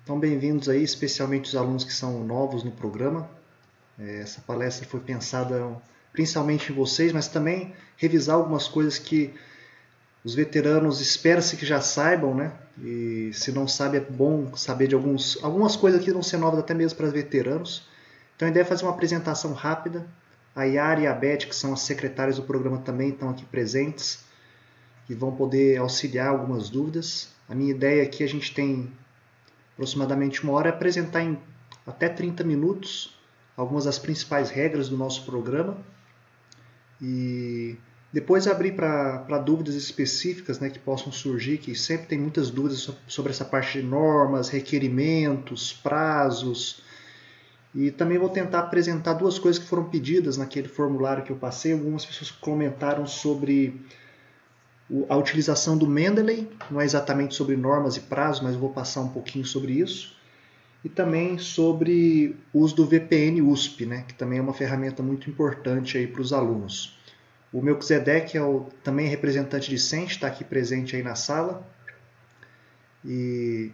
Então, bem-vindos aí, especialmente os alunos que são novos no programa. Essa palestra foi pensada principalmente em vocês, mas também revisar algumas coisas que os veteranos espera-se que já saibam, né? E se não sabe, é bom saber de algumas coisas que vão ser novas até mesmo para veteranos. Então, a ideia é fazer uma apresentação rápida. A Yara e a Beth, que são as secretárias do programa, também estão aqui presentes e vão poder auxiliar algumas dúvidas. A minha ideia aqui, a gente tem aproximadamente uma hora, é apresentar em até 30 minutos algumas das principais regras do nosso programa e depois abrir para dúvidas específicas, né, que possam surgir, que sempre tem muitas dúvidas sobre essa parte de normas, requerimentos, prazos. E também vou tentar apresentar duas coisas que foram pedidas naquele formulário que eu passei. Algumas pessoas comentaram sobre a utilização do Mendeley, não é exatamente sobre normas e prazos, mas eu vou passar um pouquinho sobre isso. E também sobre o uso do VPN USP, né, que também é uma ferramenta muito importante aí para os alunos. O Melquisedeque também é representante discente, está aqui presente aí na sala. E,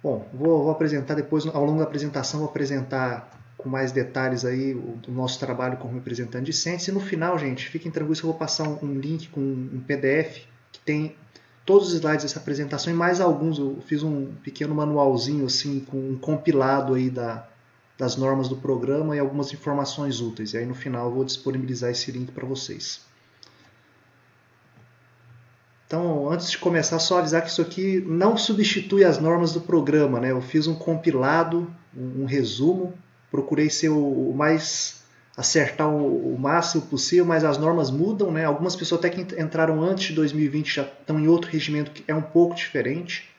bom, vou apresentar depois, ao longo da apresentação, vou apresentar com mais detalhes aí o nosso trabalho como representante discente. E no final, gente, fiquem tranquilos que eu vou passar um link com um PDF que tem todos os slides dessa apresentação e mais alguns. Eu fiz um pequeno manualzinho assim com um compilado aí das normas do programa e algumas informações úteis. E aí no final eu vou disponibilizar esse link para vocês. Então, antes de começar, só avisar que isso aqui não substitui as normas do programa, né? Eu fiz um compilado, um resumo, procurei ser o mais acertar o máximo possível, mas as normas mudam, né? Algumas pessoas até que entraram antes de 2020 já estão em outro regimento que é um pouco diferente.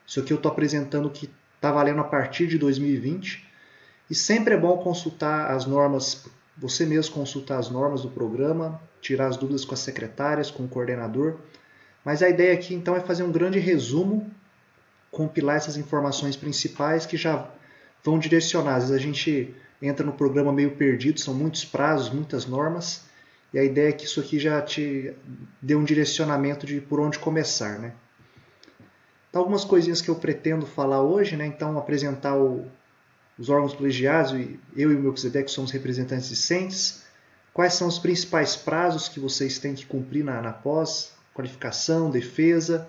Isso aqui eu estou apresentando que está valendo a partir de 2020. E sempre é bom consultar as normas, você mesmo consultar as normas do programa, tirar as dúvidas com as secretárias, com o coordenador. Mas a ideia aqui então é fazer um grande resumo, compilar essas informações principais que já vão direcionar. Às vezes a gente entra no programa meio perdido, são muitos prazos, muitas normas, e a ideia é que isso aqui já te dê um direcionamento de por onde começar, né? Então, algumas coisinhas que eu pretendo falar hoje, né? Então, apresentar os órgãos colegiados, eu e o Melquisedeque somos representantes discentes, quais são os principais prazos que vocês têm que cumprir na pós, qualificação, defesa,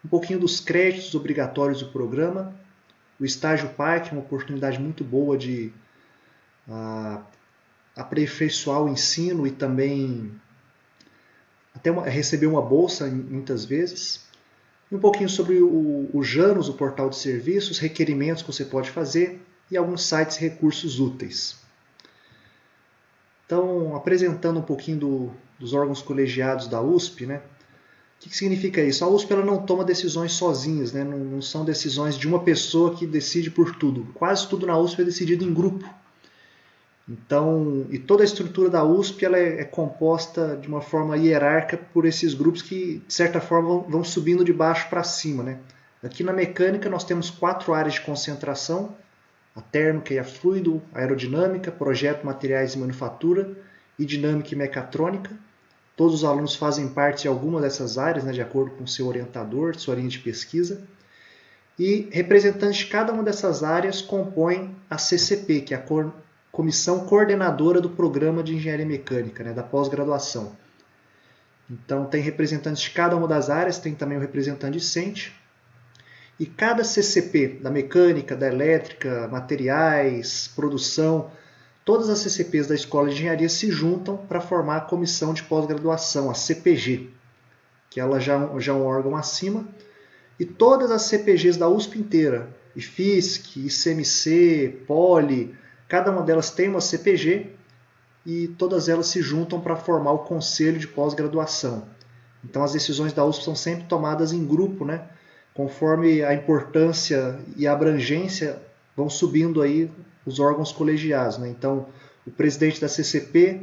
um pouquinho dos créditos obrigatórios do programa, o estágio PAR, que é uma oportunidade muito boa de aperfeiçoar o ensino e também até receber uma bolsa muitas vezes, e um pouquinho sobre o Janus, o portal de serviços, requerimentos que você pode fazer e alguns sites e recursos úteis. Então, apresentando um pouquinho dos órgãos colegiados da USP, né? O que significa isso? A USP ela não toma decisões sozinhas, né? Não são decisões de uma pessoa que decide por tudo. Quase tudo na USP é decidido em grupo. Então, e toda a estrutura da USP ela é composta de uma forma hierárquica por esses grupos que, de certa forma, vão subindo de baixo para cima, né? Aqui na mecânica nós temos 4 áreas de concentração: a térmica e a fluido, a aerodinâmica, projeto, materiais e manufatura, e dinâmica e mecatrônica. Todos os alunos fazem parte de alguma dessas áreas, né, de acordo com o seu orientador, sua linha de pesquisa. E representantes de cada uma dessas áreas compõem a CCP, que é a Comissão Coordenadora do Programa de Engenharia Mecânica, né, da pós-graduação. Então, tem representantes de cada uma das áreas, tem também o representante discente. E cada CCP, da mecânica, da elétrica, materiais, produção, todas as CCPs da Escola de Engenharia se juntam para formar a Comissão de Pós-Graduação, a CPG, que ela já é um órgão acima. E todas as CPGs da USP inteira, IFISC, ICMC, Poli, cada uma delas tem uma CPG e todas elas se juntam para formar o Conselho de Pós-Graduação. Então as decisões da USP são sempre tomadas em grupo, né? Conforme a importância e a abrangência vão subindo aí os órgãos colegiados, né? Então o presidente da CCP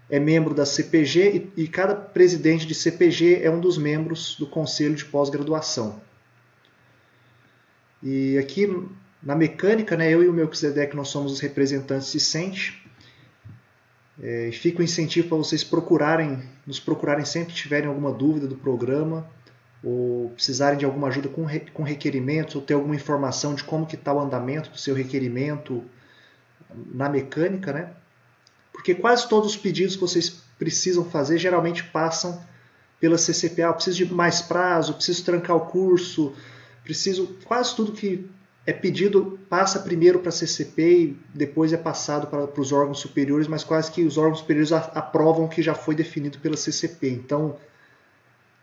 é membro da CPG e cada presidente de CPG é um dos membros do Conselho de Pós-Graduação. E aqui na mecânica, né, eu e o Melquisedeque nós somos os representantes discentes. Fica o incentivo para vocês nos procurarem sempre que tiverem alguma dúvida do programa. ou precisarem de alguma ajuda com requerimentos, ou ter alguma informação de como que está o andamento do seu requerimento na mecânica, né? Porque quase todos os pedidos que vocês precisam fazer geralmente passam pela CCPA. Eu preciso de mais prazo, preciso trancar o curso, preciso... Quase tudo que é pedido passa primeiro para a CCP e depois é passado para os órgãos superiores, mas quase que os órgãos superiores aprovam o que já foi definido pela CCP. Então,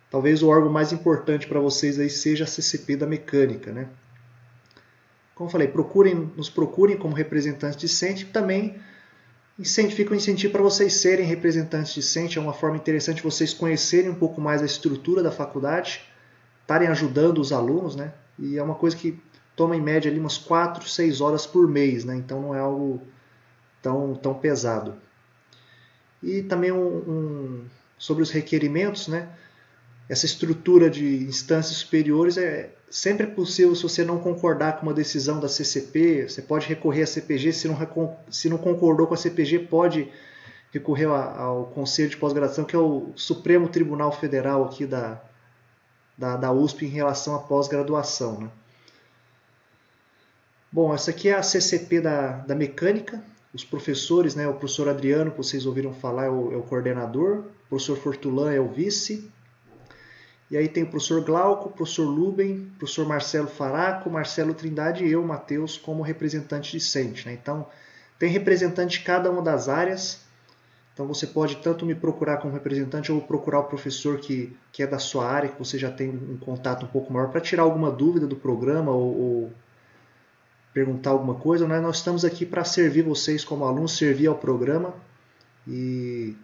talvez o órgão mais importante para vocês aí seja a CCP da mecânica, né? Como eu falei, nos procurem como representantes discentes. Também fica um incentivo para vocês serem representantes discentes. É uma forma interessante de vocês conhecerem um pouco mais a estrutura da faculdade, estarem ajudando os alunos, né? E é uma coisa que toma em média ali umas 4, 6 horas por mês, né? Então não é algo tão pesado. E também sobre os requerimentos, né? Essa estrutura de instâncias superiores sempre é possível. Se você não concordar com uma decisão da CCP, você pode recorrer à CPG. Se não concordou com a CPG, pode recorrer ao Conselho de Pós-Graduação, que é o Supremo Tribunal Federal aqui da USP em relação à pós-graduação, né? Bom, essa aqui é a CCP da mecânica. Os professores, né, o professor Adriano, que vocês ouviram falar, é o coordenador. O professor Fortulan é o vice. E aí tem o professor Glauco, o professor Luben, o professor Marcelo Faraco, Marcelo Trindade e eu, Matheus, como representante discente, né? Então, tem representante de cada uma das áreas. Então, você pode tanto me procurar como representante ou procurar o professor que é da sua área, que você já tem um contato um pouco maior, para tirar alguma dúvida do programa ou perguntar alguma coisa, né? Nós estamos aqui para servir vocês como alunos, servir ao programa, e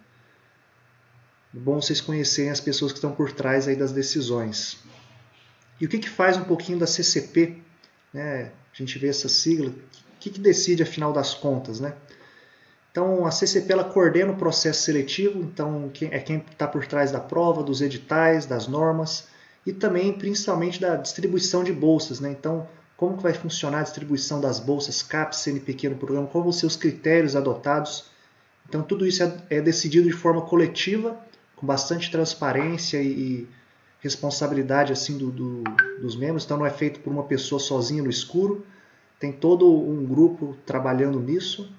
é bom vocês conhecerem as pessoas que estão por trás aí das decisões. E o que faz um pouquinho da CCP, né? A gente vê essa sigla, o que decide afinal das contas, né? Então a CCP ela coordena o processo seletivo, então quem está por trás da prova, dos editais, das normas e também principalmente da distribuição de bolsas, né? Então como que vai funcionar a distribuição das bolsas CAPES, CNPq no programa, quais vão ser os critérios adotados. Então tudo isso é decidido de forma coletiva, com bastante transparência e responsabilidade assim dos membros. Então não é feito por uma pessoa sozinha no escuro, tem todo um grupo trabalhando nisso.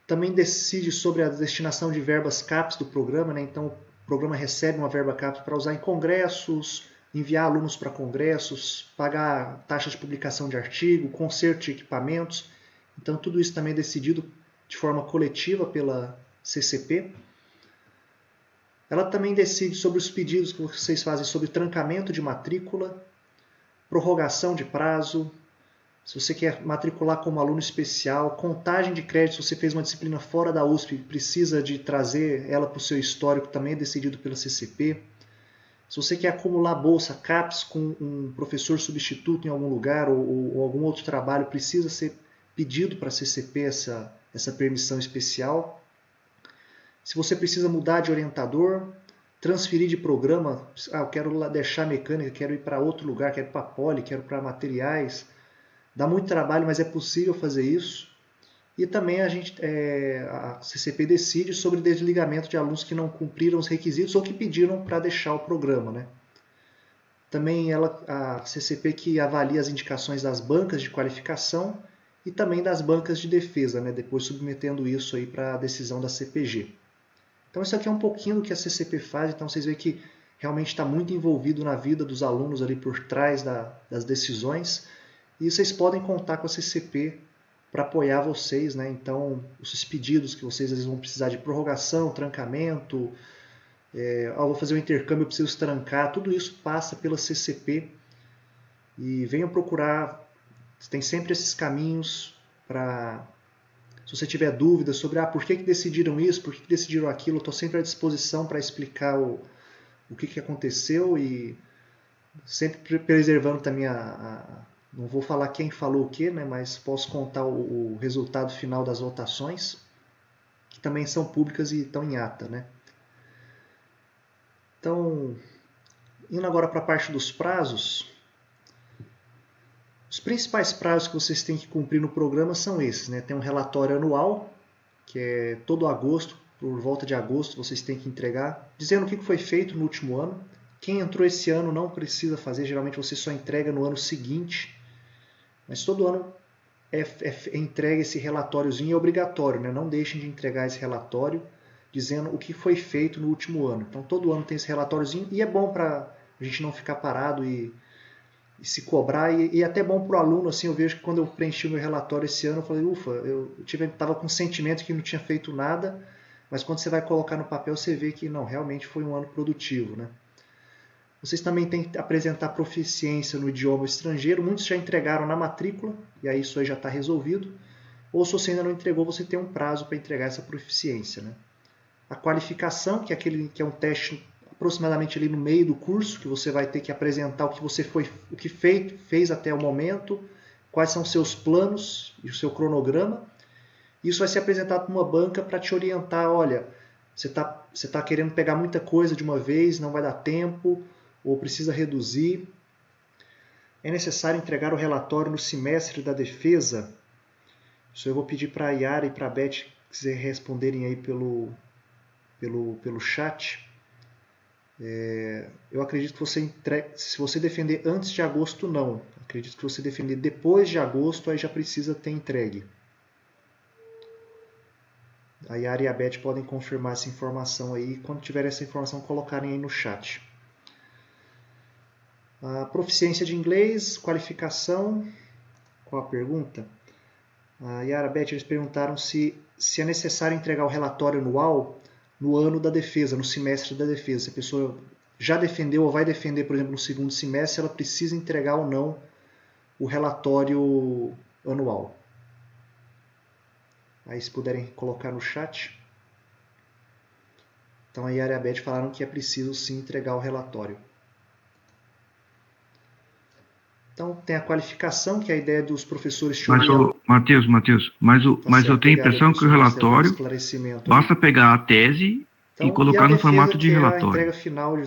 Também decide sobre a destinação de verbas CAPES do programa, né? Então o programa recebe uma verba CAPES para usar em congressos, enviar alunos para congressos, pagar taxa de publicação de artigo, conserto de equipamentos. Então tudo isso também é decidido de forma coletiva pela CCP. Ela também decide sobre os pedidos que vocês fazem sobre trancamento de matrícula, prorrogação de prazo, se você quer matricular como aluno especial, contagem de créditos, se você fez uma disciplina fora da USP, precisa de trazer ela para o seu histórico, também é decidido pela CCP. Se você quer acumular bolsa CAPES com um professor substituto em algum lugar ou algum outro trabalho, precisa ser pedido para a CCP essa permissão especial. Se você precisa mudar de orientador, transferir de programa, eu quero deixar mecânica, quero ir para outro lugar, quero ir para poli, quero ir para materiais. Dá muito trabalho, mas é possível fazer isso. E também a CCP decide sobre desligamento de alunos que não cumpriram os requisitos ou que pediram para deixar o programa, né? Também a CCP que avalia as indicações das bancas de qualificação e também das bancas de defesa, né? Depois submetendo isso aí para a decisão da CPG. Então isso aqui é um pouquinho do que a CCP faz, então vocês veem que realmente está muito envolvido na vida dos alunos ali por trás das decisões, e vocês podem contar com a CCP para apoiar vocês, né? Então os pedidos que vocês às vezes vão precisar de prorrogação, trancamento, vou fazer um intercâmbio, eu preciso trancar, tudo isso passa pela CCP, e venham procurar, tem sempre esses caminhos para... Se você tiver dúvidas sobre por que decidiram isso, por que decidiram aquilo, eu estou sempre à disposição para explicar o que aconteceu, e sempre preservando também não vou falar quem falou o que, né, mas posso contar o resultado final das votações, que também são públicas e estão em ata, né? Então, indo agora para a parte dos prazos, os principais prazos que vocês têm que cumprir no programa são esses, né? Tem um relatório anual, que é todo agosto, por volta de agosto vocês têm que entregar, dizendo o que foi feito no último ano. Quem entrou esse ano não precisa fazer, geralmente você só entrega no ano seguinte, mas todo ano é entregue esse relatóriozinho, é obrigatório, né? Não deixem de entregar esse relatório dizendo o que foi feito no último ano. Então todo ano tem esse relatóriozinho e é bom para a gente não ficar parado e se cobrar, e até bom para o aluno, assim, eu vejo que quando eu preenchi o meu relatório esse ano, eu falei, ufa, eu estava com o sentimento que não tinha feito nada, mas quando você vai colocar no papel, você vê que não, realmente foi um ano produtivo, né? Vocês também têm que apresentar proficiência no idioma estrangeiro, muitos já entregaram na matrícula, e aí isso aí já está resolvido, ou se você ainda não entregou, você tem um prazo para entregar essa proficiência, né? A qualificação, que é um teste aproximadamente ali no meio do curso, que você vai ter que apresentar o que você fez até o momento, quais são os seus planos e o seu cronograma. Isso vai ser apresentado para uma banca para te orientar, olha, você tá querendo pegar muita coisa de uma vez, não vai dar tempo, ou precisa reduzir. É necessário entregar o relatório no semestre da defesa. Isso eu vou pedir para a Yara e para a Beth quiser responderem aí pelo chat. Eu acredito que você entrega, se você defender antes de agosto, não. Acredito que você defender depois de agosto, aí já precisa ter entregue. A Yara e a Beth podem confirmar essa informação aí. Quando tiver essa informação, colocarem aí no chat. A proficiência de inglês, qualificação. Qual a pergunta? A Yara e a Beth, eles perguntaram se é necessário entregar o relatório anual no ano da defesa, no semestre da defesa. Se a pessoa já defendeu ou vai defender, por exemplo, no segundo semestre, ela precisa entregar ou não o relatório anual. Aí se puderem colocar no chat. Então a Yara e a Beth falaram que é preciso sim entregar o relatório. Então tem a qualificação, que é a ideia dos professores te orientam. Matheus, mas eu tenho a impressão que o relatório basta pegar a tese e colocar no formato de relatório.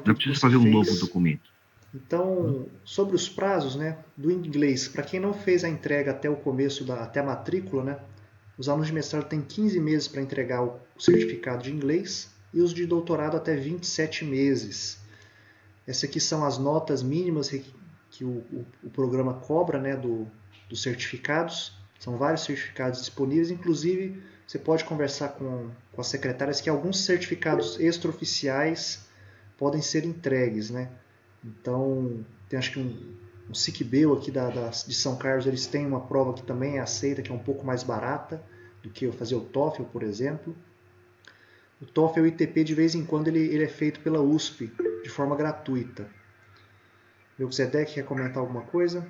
Não precisa fazer um novo documento. Então, sobre os prazos, né, do inglês, para quem não fez a entrega até o começo, até a matrícula, né, os alunos de mestrado têm 15 meses para entregar o certificado de inglês e os de doutorado até 27 meses. Essas aqui são as notas mínimas que o programa cobra, né, dos certificados. São vários certificados disponíveis, inclusive você pode conversar com as secretárias que alguns certificados extraoficiais podem ser entregues, né? Então, tem acho que um SICBEL aqui de São Carlos, eles têm uma prova que também é aceita, que é um pouco mais barata do que eu fazer o TOEFL, por exemplo. O TOEFL e o ITP, de vez em quando, ele é feito pela USP, de forma gratuita. Melquisedeque quer comentar alguma coisa?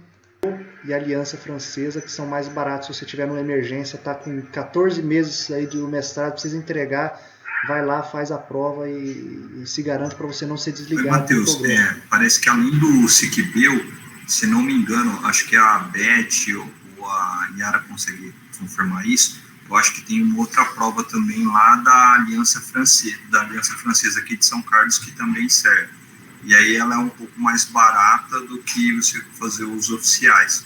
E a Aliança Francesa, que são mais baratos. Se você tiver numa emergência, está com 14 meses aí do mestrado, precisa entregar, vai lá, faz a prova e se garante para você não ser desligado do programa. Matheus, parece que além do SICBEL, se não me engano, acho que a Beth ou a Yara consegue confirmar isso, eu acho que tem uma outra prova também lá da Aliança Francesa aqui de São Carlos, que também serve. E aí ela é um pouco mais barata do que você fazer os oficiais.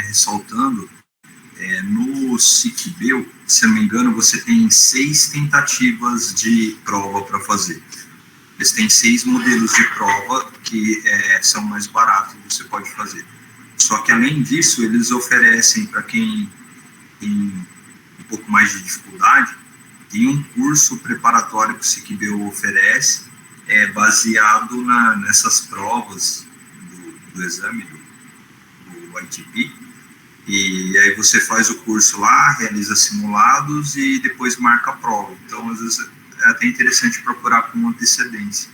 Ressaltando, no SICBEL, se não me engano, você tem 6 tentativas de prova para fazer. Eles têm 6 modelos de prova que são mais baratos, você pode fazer. Só que, além disso, eles oferecem, para quem tem um pouco mais de dificuldade, tem um curso preparatório que o SICBEL oferece, baseado nessas provas do exame, do ITP. E aí você faz o curso lá, realiza simulados e depois marca a prova. Então, às vezes, é até interessante procurar com antecedência.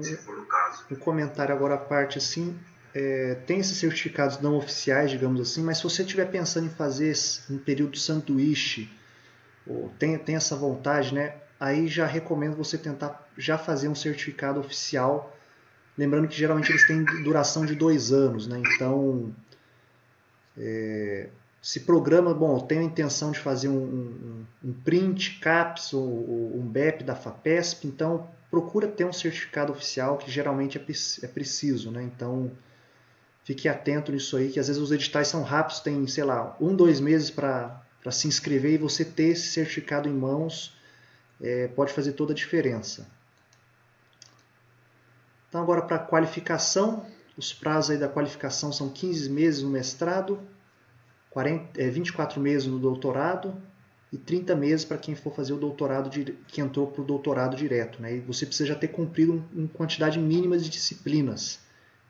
Se for o caso. Um comentário agora à parte, assim, tem esses certificados não oficiais, digamos assim, mas se você estiver pensando em fazer um período de sanduíche, ou tem essa vontade, né, aí já recomendo você tentar já fazer um certificado oficial, lembrando que geralmente eles têm duração de 2 anos, né, então se programa, bom, eu tenho a intenção de fazer um print, CAPS ou um BEP da FAPESP, então procura ter um certificado oficial, que geralmente é preciso, né? Então, fique atento nisso aí, que às vezes os editais são rápidos, tem, sei lá, 1, 2 meses para se inscrever, e você ter esse certificado em mãos pode fazer toda a diferença. Então, agora para a qualificação, os prazos aí da qualificação são 15 meses no mestrado, 24 meses no doutorado e 30 meses para quem for fazer o doutorado, que entrou para o doutorado direto, né? E você precisa já ter cumprido uma quantidade mínima de disciplinas.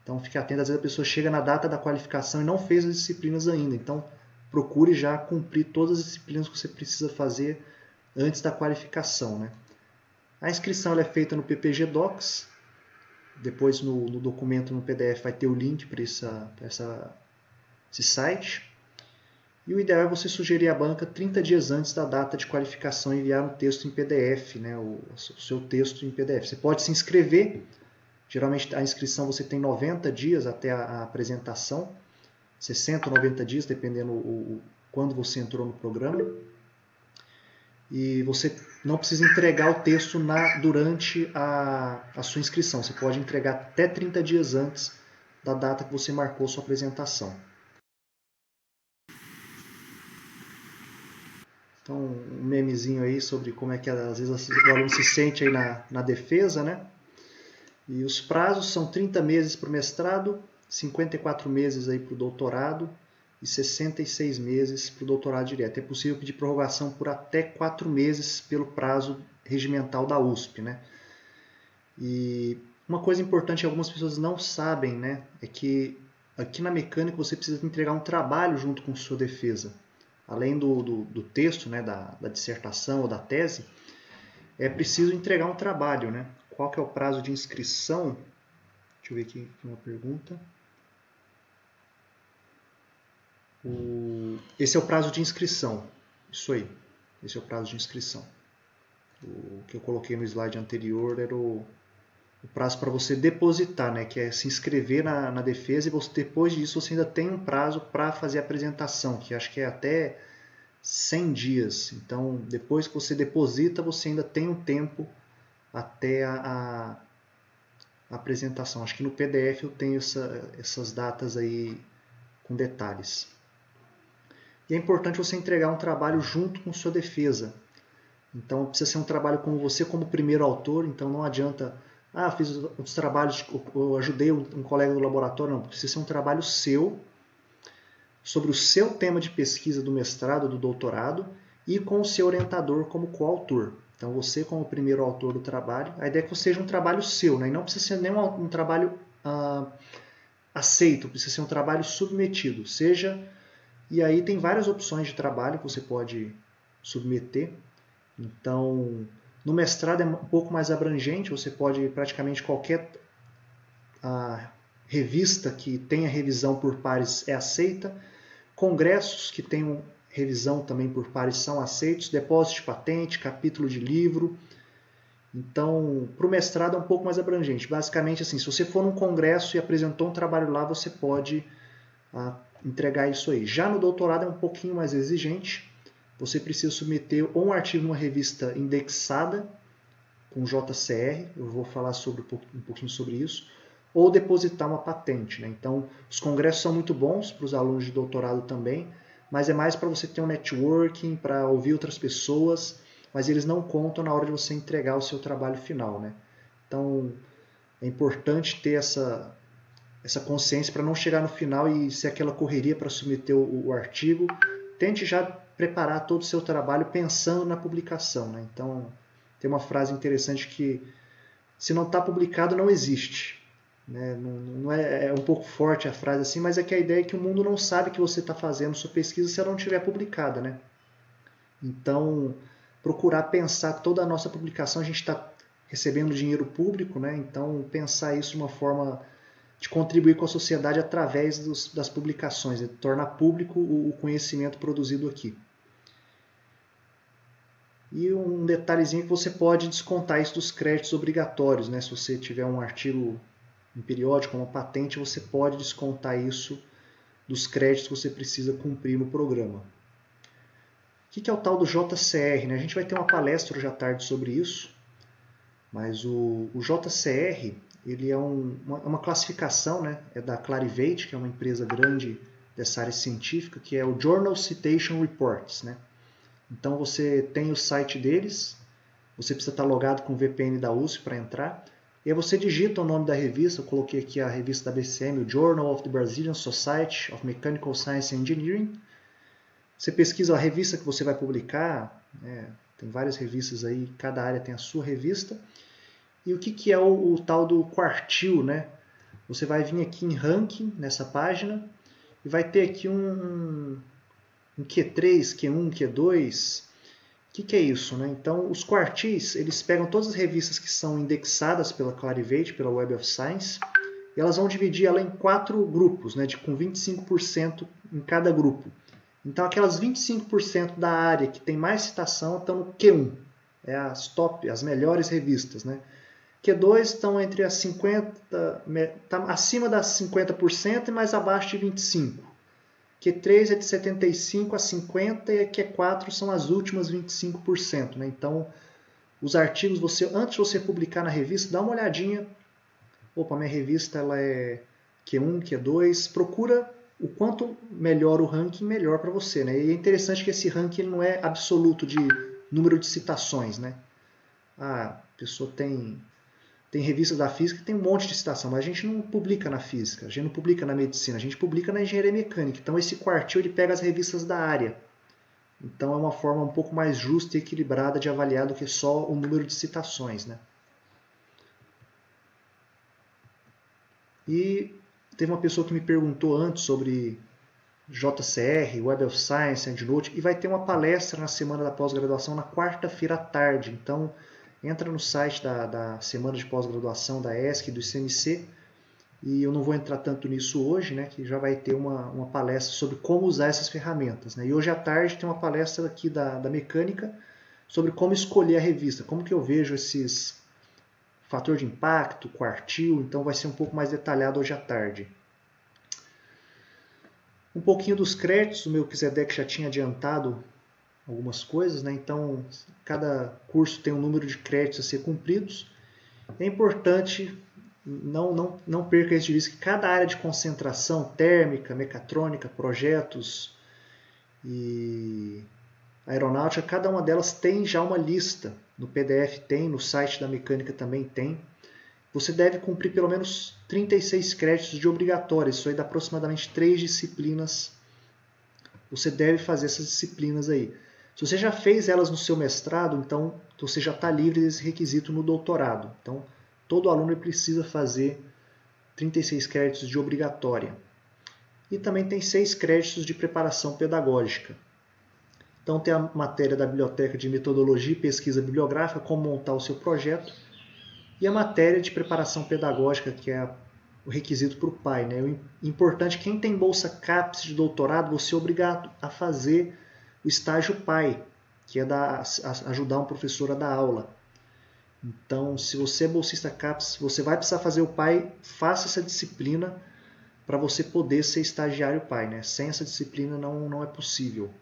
Então, fique atento, às vezes a pessoa chega na data da qualificação e não fez as disciplinas ainda. Então, procure já cumprir todas as disciplinas que você precisa fazer antes da qualificação, né? A inscrição ela é feita no PPG Docs. Depois, no documento, no PDF, vai ter o link para esse site. E o ideal é você sugerir à banca 30 dias antes da data de qualificação enviar um texto em PDF, né? O seu texto em PDF. Você pode se inscrever. Geralmente a inscrição você tem 90 dias até a apresentação, 60 ou 90 dias, dependendo quando você entrou no programa. E você não precisa entregar o texto durante a sua inscrição. Você pode entregar até 30 dias antes da data que você marcou sua apresentação. Então, um memezinho aí sobre como é que às vezes o aluno se sente aí na defesa, né? E os prazos são 30 meses para o mestrado, 54 meses para o doutorado e 66 meses para o doutorado direto. É possível pedir prorrogação por até 4 meses pelo prazo regimental da USP, né? E uma coisa importante que algumas pessoas não sabem, né, é que aqui na mecânica você precisa entregar um trabalho junto com sua defesa. Além do texto, né, da dissertação ou da tese, é preciso entregar um trabalho, né? Qual que é o prazo de inscrição? Deixa eu ver aqui uma pergunta. Esse é o prazo de inscrição. Isso aí. Esse é o prazo de inscrição. O que eu coloquei no slide anterior era o prazo para você depositar, né? Que é se inscrever na defesa, e depois disso você ainda tem um prazo para fazer a apresentação, que acho que é até 100 dias. Então, depois que você deposita, você ainda tem um tempo até a apresentação. Acho que no PDF eu tenho essas datas aí com detalhes. E é importante você entregar um trabalho junto com sua defesa. Então precisa ser um trabalho com você como primeiro autor, então não adianta, fiz os trabalhos, eu ajudei um colega do laboratório, não, precisa ser um trabalho seu, sobre o seu tema de pesquisa do mestrado, do doutorado, e com o seu orientador como coautor. Então você como primeiro autor do trabalho, a ideia é que seja um trabalho seu, né? E não precisa ser nem um trabalho aceito, precisa ser um trabalho submetido. E aí tem várias opções de trabalho que você pode submeter. Então, no mestrado é um pouco mais abrangente, você pode praticamente qualquer revista que tenha revisão por pares é aceita, congressos que tenham revisão também por pares são aceitos, depósito de patente, capítulo de livro. Então, para o mestrado é um pouco mais abrangente. Basicamente, assim, se você for num congresso e apresentou um trabalho lá, você pode entregar isso aí. Já no doutorado é um pouquinho mais exigente. Você precisa submeter ou um artigo numa revista indexada, com JCR, eu vou falar um pouquinho sobre isso, ou depositar uma patente, né? Então, os congressos são muito bons para os alunos de doutorado também, mas é mais para você ter um networking, para ouvir outras pessoas, mas eles não contam na hora de você entregar o seu trabalho final, né? Então, é importante ter essa consciência para não chegar no final e ser aquela correria para submeter o artigo. Tente já preparar todo o seu trabalho pensando na publicação, né? Então, tem uma frase interessante que se não está publicado, não existe. Né? Não é um pouco forte a frase assim, mas é que a ideia é que o mundo não sabe que você está fazendo sua pesquisa se ela não estiver publicada, né? Então, procurar pensar toda a nossa publicação, a gente está recebendo dinheiro público, né? Então pensar isso de uma forma de contribuir com a sociedade através das publicações, de tornar público o conhecimento produzido aqui. E um detalhezinho que você pode descontar isso dos créditos obrigatórios, né? Se você tiver um artigo em periódico, uma patente, você pode descontar isso dos créditos que você precisa cumprir no programa. O que é o tal do JCR? Né? A gente vai ter uma palestra hoje à tarde sobre isso. Mas o JCR, ele é uma classificação, né? É da Clarivate, que é uma empresa grande dessa área científica, que é o Journal Citation Reports, né? Então você tem o site deles, você precisa estar logado com o VPN da USP para entrar, e aí você digita o nome da revista, eu coloquei aqui a revista da BCM, o Journal of the Brazilian Society of Mechanical Science and Engineering. Você pesquisa a revista que você vai publicar, né? Tem várias revistas aí, cada área tem a sua revista. E o que é o tal do quartil, né? Você vai vir aqui em ranking, nessa página, e vai ter aqui um Q3, Q1, Q2. O que é isso, né? Então, os quartis, eles pegam todas as revistas que são indexadas pela Clarivate, pela Web of Science, e elas vão dividir ela em 4 grupos, né? Com 25% em cada grupo. Então, aquelas 25% da área que tem mais citação estão no Q1. É as top, as melhores revistas, né? Q2 estão entre as 50, tá acima das 50% e mais abaixo de 25%. Q3 é de 75% a 50% e a Q4 são as últimas 25%. Né? Então, os artigos, antes de você publicar na revista, dá uma olhadinha. Opa, minha revista ela é Q1, Q2. Procura o quanto melhor o ranking, melhor para você. Né? E é interessante que esse ranking ele não é absoluto de número de citações. Né? A pessoa tem revistas da física que tem um monte de citação, mas a gente não publica na física, a gente não publica na medicina, a gente publica na engenharia mecânica. Então esse quartil ele pega as revistas da área. Então é uma forma um pouco mais justa e equilibrada de avaliar do que só o número de citações. Né? E teve uma pessoa que me perguntou antes sobre JCR, Web of Science, EndNote, e vai ter uma palestra na semana da pós-graduação na quarta-feira à tarde. Então entra no site da semana de pós-graduação da ESC e do ICMC, e eu não vou entrar tanto nisso hoje, né, que já vai ter uma palestra sobre como usar essas ferramentas. Né? E hoje à tarde tem uma palestra aqui da mecânica sobre como escolher a revista, como que eu vejo esses fator de impacto, quartil, então vai ser um pouco mais detalhado hoje à tarde. Um pouquinho dos créditos, o meu Melquisedeque já tinha adiantado algumas coisas, né? Então cada curso tem um número de créditos a ser cumpridos. É importante, não perca isso de vista, que cada área de concentração, térmica, mecatrônica, projetos e aeronáutica, cada uma delas tem já uma lista. No PDF tem, no site da mecânica também tem. Você deve cumprir pelo menos 36 créditos de obrigatório, isso aí dá aproximadamente 3 disciplinas. Você deve fazer essas disciplinas aí. Se você já fez elas no seu mestrado, então você já está livre desse requisito no doutorado. Então, todo aluno precisa fazer 36 créditos de obrigatória. E também tem 6 créditos de preparação pedagógica. Então, tem a matéria da biblioteca de metodologia e pesquisa bibliográfica, como montar o seu projeto, e a matéria de preparação pedagógica, que é o requisito para o PAI. Né? O importante, quem tem bolsa CAPES de doutorado, você é obrigado a fazer o estágio PAI, que é ajudar um professor a dar aula. Então, se você é bolsista CAPES, você vai precisar fazer o PAI, faça essa disciplina para você poder ser estagiário PAI. Né? Sem essa disciplina não é possível.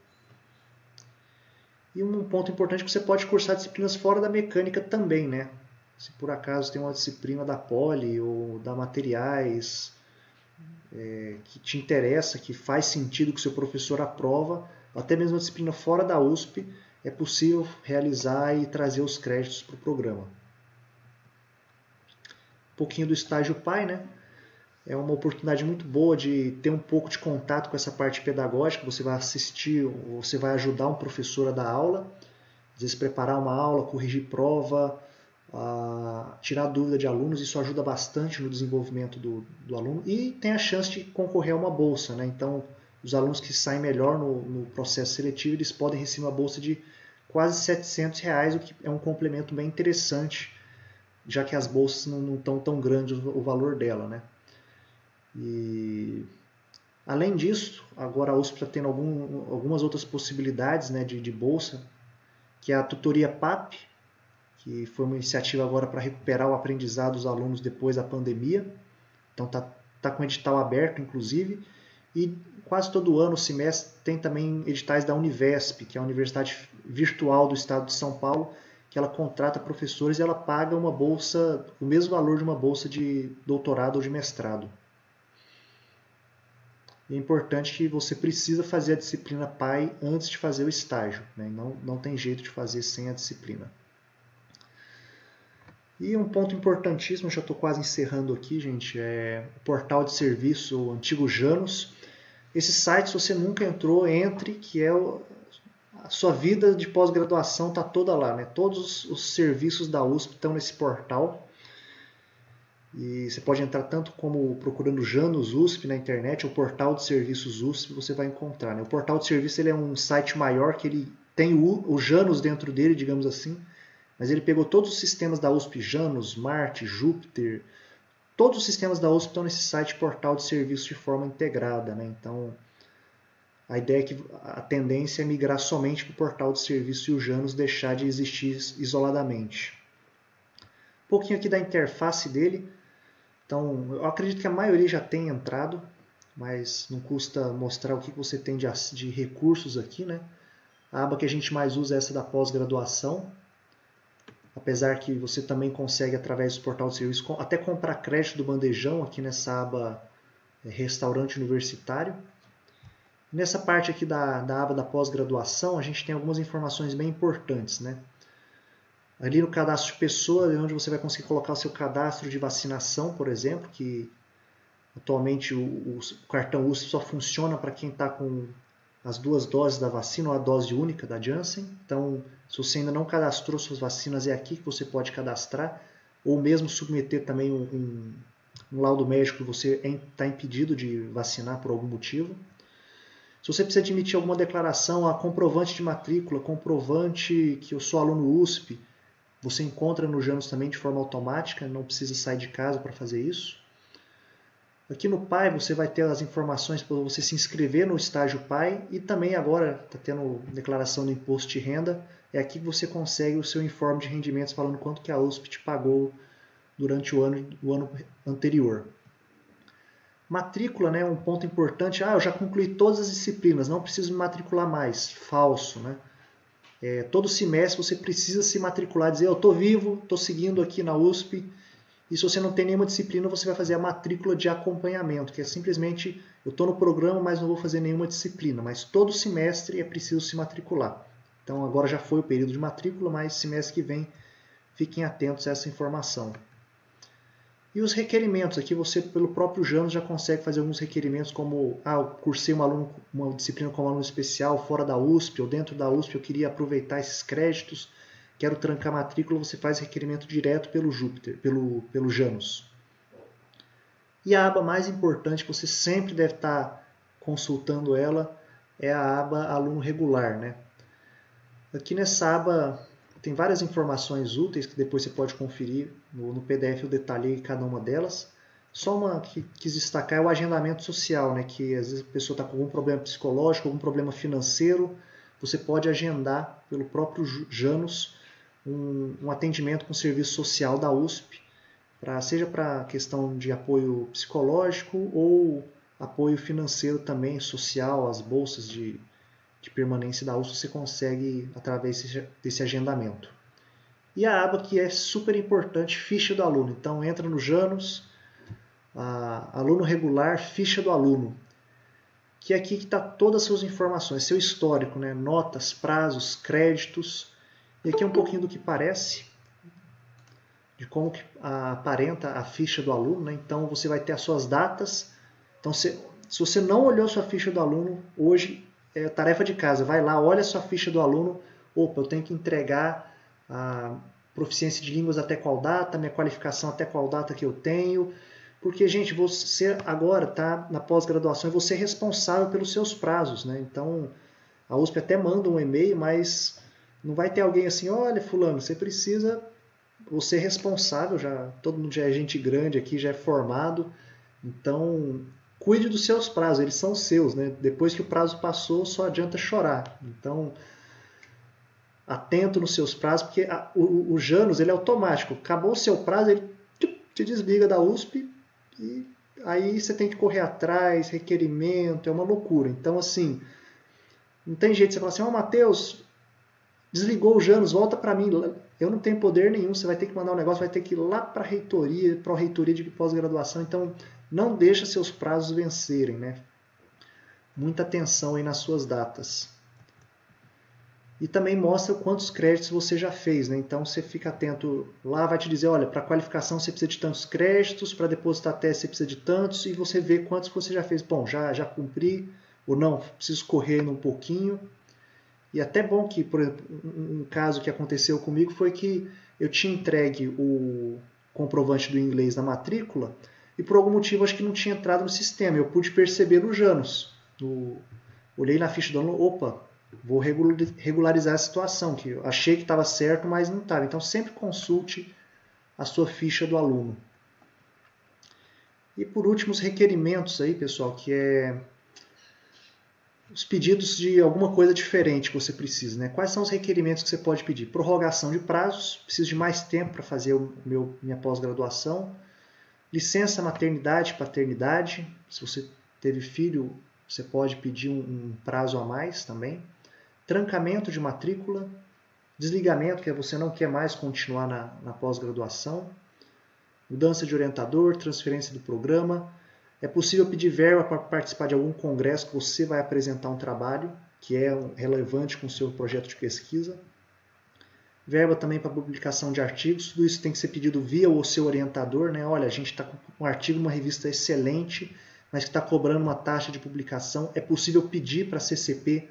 E um ponto importante é que você pode cursar disciplinas fora da mecânica também, né? Se por acaso tem uma disciplina da Poli ou da Materiais que te interessa, que faz sentido que o seu professor aprova, até mesmo uma disciplina fora da USP, é possível realizar e trazer os créditos para o programa. Um pouquinho do estágio PAI, né? É uma oportunidade muito boa de ter um pouco de contato com essa parte pedagógica. Você vai assistir, você vai ajudar um professor a dar aula, às vezes preparar uma aula, corrigir prova, tirar dúvida de alunos. Isso ajuda bastante no desenvolvimento do aluno e tem a chance de concorrer a uma bolsa. Né? Então, os alunos que saem melhor no processo seletivo, eles podem receber uma bolsa de quase R$700, o que é um complemento bem interessante, já que as bolsas não estão tão grandes o valor dela. Né? E, além disso, agora a USP está tendo algumas outras possibilidades, né, de bolsa, que é a tutoria PAP, que foi uma iniciativa agora para recuperar o aprendizado dos alunos depois da pandemia. Então tá com edital aberto, inclusive, e quase todo ano, o semestre, tem também editais da Univesp, que é a Universidade Virtual do Estado de São Paulo, que ela contrata professores e ela paga uma bolsa, o mesmo valor de uma bolsa de doutorado ou de mestrado. É importante que você precisa fazer a disciplina PAI antes de fazer o estágio, né? Não tem jeito de fazer sem a disciplina. E um ponto importantíssimo, já estou quase encerrando aqui, gente, é o portal de serviço, o antigo Janus. Esse site, se você nunca entrou, entre, que é a sua vida de pós-graduação está toda lá, né? Todos os serviços da USP estão nesse portal. E você pode entrar tanto como procurando Janus USP na internet, ou portal de serviços USP, você vai encontrar, né? O portal de serviço ele é um site maior que ele tem o Janus dentro dele, digamos assim, mas ele pegou todos os sistemas da USP, Janus, Marte, Júpiter, todos os sistemas da USP estão nesse site portal de serviço de forma integrada, né? Então, a ideia é que a tendência é migrar somente para o portal de serviço e o Janus deixar de existir isoladamente. Um pouquinho aqui da interface dele. Então, eu acredito que a maioria já tem entrado, mas não custa mostrar o que você tem de recursos aqui, né? A aba que a gente mais usa é essa da pós-graduação, apesar que você também consegue, através do portal de serviço, até comprar crédito do bandejão aqui nessa aba restaurante universitário. Nessa parte aqui da aba da pós-graduação, a gente tem algumas informações bem importantes, né? Ali no cadastro de pessoa é onde você vai conseguir colocar o seu cadastro de vacinação, por exemplo, que atualmente o cartão USP só funciona para quem está com as 2 doses da vacina ou a dose única da Janssen. Então, se você ainda não cadastrou suas vacinas, é aqui que você pode cadastrar, ou mesmo submeter também um laudo médico que você está impedido de vacinar por algum motivo. Se você precisa de emitir alguma declaração, a comprovante de matrícula, comprovante que eu sou aluno USP, você encontra no Janus também de forma automática, não precisa sair de casa para fazer isso. Aqui no PAI você vai ter as informações para você se inscrever no estágio PAI e também agora está tendo declaração do imposto de renda. É aqui que você consegue o seu informe de rendimentos falando quanto que a USP te pagou durante o ano anterior. Matrícula, né, é um ponto importante. Eu já concluí todas as disciplinas, não preciso me matricular mais. Falso, né? Todo semestre você precisa se matricular, dizer eu estou vivo, estou seguindo aqui na USP, e se você não tem nenhuma disciplina, você vai fazer a matrícula de acompanhamento, que é simplesmente, eu estou no programa, mas não vou fazer nenhuma disciplina, mas todo semestre é preciso se matricular. Então agora já foi o período de matrícula, mas semestre que vem, fiquem atentos a essa informação. E os requerimentos, aqui você, pelo próprio Janus, já consegue fazer alguns requerimentos como, eu cursei uma disciplina como aluno especial fora da USP, ou dentro da USP eu queria aproveitar esses créditos, quero trancar a matrícula, você faz requerimento direto pelo Júpiter, pelo Janus. E a aba mais importante, que você sempre deve estar consultando ela, é a aba aluno regular, né? Aqui nessa aba tem várias informações úteis que depois você pode conferir. No PDF eu detalhei cada uma delas. Só uma que quis destacar é o agendamento social, né? Que às vezes a pessoa está com algum problema psicológico, algum problema financeiro. Você pode agendar pelo próprio Janus um atendimento com o serviço social da USP, seja para questão de apoio psicológico ou apoio financeiro também, social, as bolsas de permanência da USP você consegue através desse agendamento. E a aba que é super importante, ficha do aluno. Então entra no Janus, aluno regular, ficha do aluno, que é aqui que está todas as suas informações, seu histórico, né? Notas, prazos, créditos. E aqui é um pouquinho do que parece, de como que aparenta a ficha do aluno, né? Então você vai ter as suas datas. Então se você não olhou sua ficha do aluno, hoje é tarefa de casa, vai lá, olha a sua ficha do aluno, eu tenho que entregar a proficiência de línguas até qual data, minha qualificação até qual data que eu tenho, porque, gente, você agora está na pós-graduação e você é responsável pelos seus prazos, né? Então, a USP até manda um e-mail, mas não vai ter alguém assim, olha, fulano, você é responsável, todo mundo já é gente grande aqui, já é formado, então cuide dos seus prazos, eles são seus, né? Depois que o prazo passou, só adianta chorar. Então, atento nos seus prazos, porque o Janus ele é automático. Acabou o seu prazo, ele te desliga da USP e aí você tem que correr atrás, requerimento, é uma loucura. Então, assim, não tem jeito. Você fala assim, Matheus, desligou o Janus, volta para mim. eu não tenho poder nenhum, você vai ter que mandar um negócio, vai ter que ir lá para a reitoria, pró-reitoria de pós-graduação, então não deixa seus prazos vencerem, né? Muita atenção aí nas suas datas. E também mostra quantos créditos você já fez, né? Então você fica atento, lá vai te dizer, olha, para qualificação você precisa de tantos créditos, para depositar a tese você precisa de tantos, e você vê quantos você já fez. Bom, já cumpri, ou não, preciso correr um pouquinho. E até bom que, por exemplo, um caso que aconteceu comigo foi que eu tinha entregue o comprovante do inglês na matrícula, e por algum motivo acho que não tinha entrado no sistema. Eu pude perceber no Janus. Olhei na ficha do aluno, opa, vou regularizar a situação, que eu achei que estava certo, mas não estava. Então sempre consulte a sua ficha do aluno. E por último, os requerimentos aí, pessoal, que é os pedidos de alguma coisa diferente que você precisa, né? Quais são os requerimentos que você pode pedir? Prorrogação de prazos, preciso de mais tempo para fazer minha pós-graduação. Licença maternidade, paternidade, se você teve filho, você pode pedir um prazo a mais também. Trancamento de matrícula, desligamento, que é você não quer mais continuar na pós-graduação, mudança de orientador, transferência do programa. É possível pedir verba para participar de algum congresso que você vai apresentar um trabalho que é relevante com o seu projeto de pesquisa. Verba também para publicação de artigos, tudo isso tem que ser pedido via o seu orientador, né? Olha, a gente está com um artigo numa revista excelente, mas que está cobrando uma taxa de publicação. É possível pedir para a CCP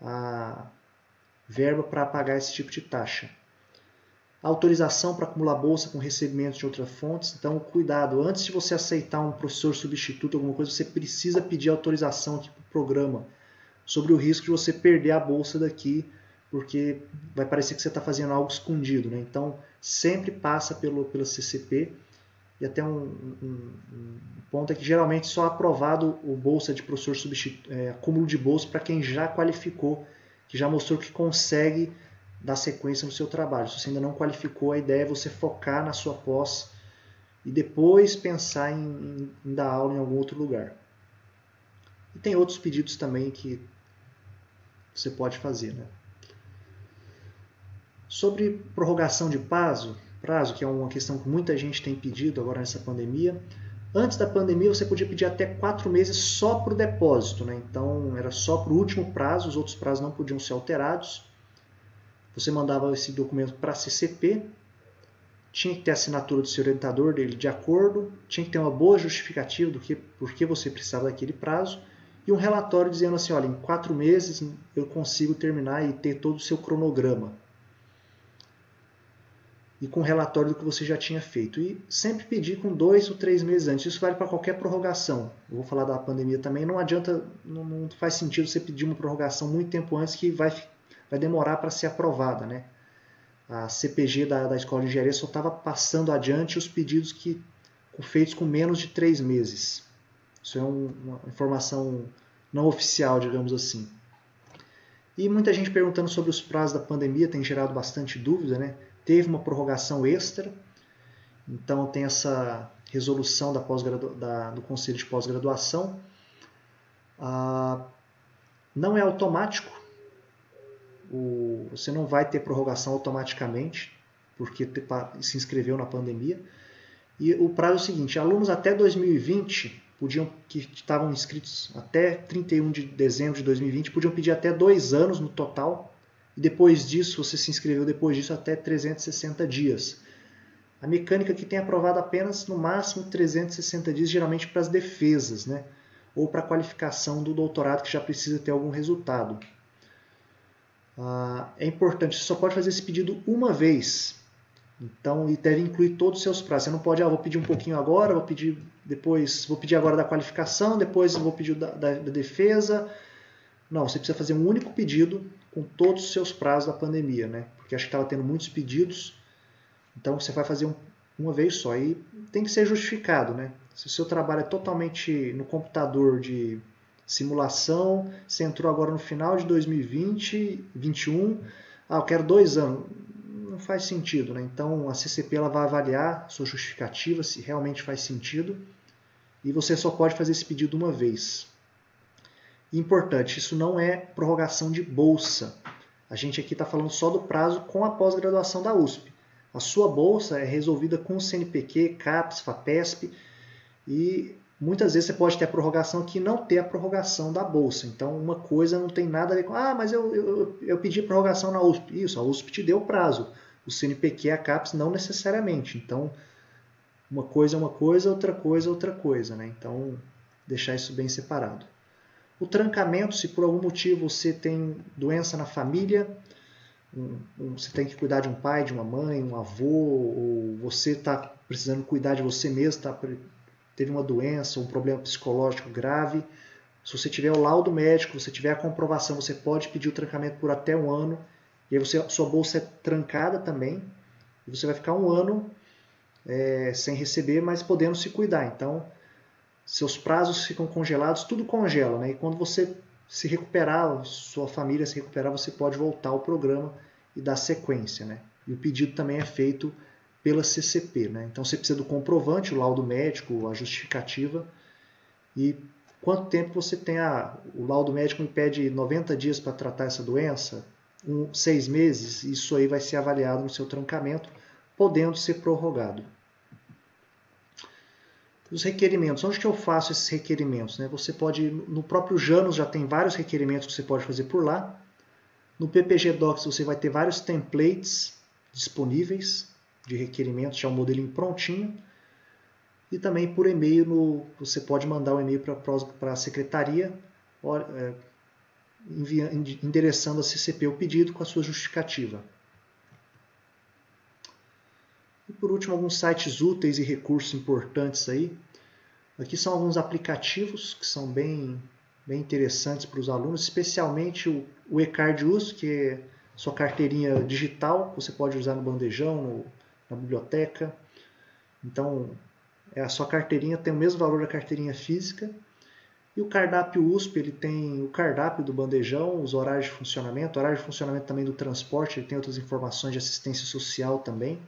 a verba para pagar esse tipo de taxa. Autorização para acumular bolsa com recebimento de outras fontes. Então, cuidado, antes de você aceitar um professor substituto, alguma coisa, você precisa pedir autorização aqui para o programa, sobre o risco de você perder a bolsa daqui, porque vai parecer que você está fazendo algo escondido, né? Então, sempre passa pela CCP. E até um ponto é que geralmente só é aprovado o bolsa de professor substituto, acúmulo de bolsa para quem já qualificou, que já mostrou que consegue dar sequência no seu trabalho. Se você ainda não qualificou, a ideia é você focar na sua pós e depois pensar em dar aula em algum outro lugar. E tem outros pedidos também que você pode fazer, né? Sobre prorrogação de prazo, que é uma questão que muita gente tem pedido agora nessa pandemia. Antes da pandemia você podia pedir até 4 meses só para o depósito, né? Então era só para o último prazo, os outros prazos não podiam ser alterados. Você mandava esse documento para a CCP, tinha que ter a assinatura do seu orientador dele de acordo, tinha que ter uma boa justificativa do por que você precisava daquele prazo, e um relatório dizendo assim, olha, em 4 meses eu consigo terminar e ter todo o seu cronograma. E com relatório do que você já tinha feito. E sempre pedir com 2 ou 3 meses antes. Isso vale para qualquer prorrogação. Eu vou falar da pandemia também. Não adianta, não faz sentido você pedir uma prorrogação muito tempo antes que vai demorar para ser aprovada, né? A CPG da Escola de Engenharia só estava passando adiante os pedidos feitos com menos de 3 meses. Isso é uma informação não oficial, digamos assim. E muita gente perguntando sobre os prazos da pandemia, tem gerado bastante dúvida, né? Teve uma prorrogação extra, então tem essa resolução do Conselho de Pós-Graduação. Não é automático, você não vai ter prorrogação automaticamente, porque se inscreveu na pandemia. E o prazo é o seguinte, alunos até 2020, que estavam inscritos até 31 de dezembro de 2020, podiam pedir até 2 anos no total. E depois disso, você se inscreveu depois disso até 360 dias. A mecânica que tem aprovado apenas no máximo 360 dias, geralmente para as defesas, né? Ou para a qualificação do doutorado que já precisa ter algum resultado. É importante, você só pode fazer esse pedido uma vez. Então, e deve incluir todos os seus prazos. Você não pode, vou pedir um pouquinho agora, vou pedir agora da qualificação, depois vou pedir da defesa. Não, você precisa fazer um único pedido com todos os seus prazos da pandemia, né? Porque acho que estava tendo muitos pedidos, então você vai fazer uma vez só. E tem que ser justificado, né? Se o seu trabalho é totalmente no computador de simulação, você entrou agora no final de 2020, 2021, eu quero 2 anos. Não faz sentido, né? Então a CCP ela vai avaliar a sua justificativa, se realmente faz sentido, e você só pode fazer esse pedido uma vez. Importante, isso não é prorrogação de bolsa. A gente aqui está falando só do prazo com a pós-graduação da USP. A sua bolsa é resolvida com o CNPq, CAPES, FAPESP, e muitas vezes você pode ter a prorrogação aqui e não ter a prorrogação da bolsa. Então, uma coisa não tem nada a ver com, mas eu pedi prorrogação na USP. Isso, a USP te deu o prazo. O CNPq e a CAPES não necessariamente. Então, uma coisa é uma coisa, outra coisa é outra coisa, né? Então, deixar isso bem separado. O trancamento, se por algum motivo você tem doença na família, você tem que cuidar de um pai, de uma mãe, um avô, ou você está precisando cuidar de você mesmo, teve uma doença, um problema psicológico grave. Se você tiver o laudo médico, se tiver a comprovação, você pode pedir o trancamento por até 1 ano. E aí sua bolsa é trancada também. E você vai ficar 1 ano sem receber, mas podendo se cuidar. Então, seus prazos ficam congelados, tudo congela, né? E quando você se recuperar, sua família se recuperar, você pode voltar ao programa e dar sequência, né? E o pedido também é feito pela CCP, né? Então você precisa do comprovante, o laudo médico, a justificativa. E quanto tempo você tem? O laudo médico me pede 90 dias para tratar essa doença, 6 meses, isso aí vai ser avaliado no seu trancamento, podendo ser prorrogado. Os requerimentos, onde que eu faço esses requerimentos? Né? Você pode, no próprio Janus já tem vários requerimentos que você pode fazer por lá. No PPG Docs você vai ter vários templates disponíveis de requerimentos, já um modelinho prontinho. E também por e-mail, você pode mandar um e-mail para a secretaria, endereçando a CCP o pedido com a sua justificativa. E por último, alguns sites úteis e recursos importantes aí. Aqui são alguns aplicativos que são bem interessantes para os alunos, especialmente o eCard USP, que é sua carteirinha digital, que você pode usar no bandejão, na biblioteca. Então, a sua carteirinha tem o mesmo valor da carteirinha física. E o cardápio USP, ele tem o cardápio do bandejão, os horários de funcionamento, horário de funcionamento também do transporte, ele tem outras informações de assistência social também.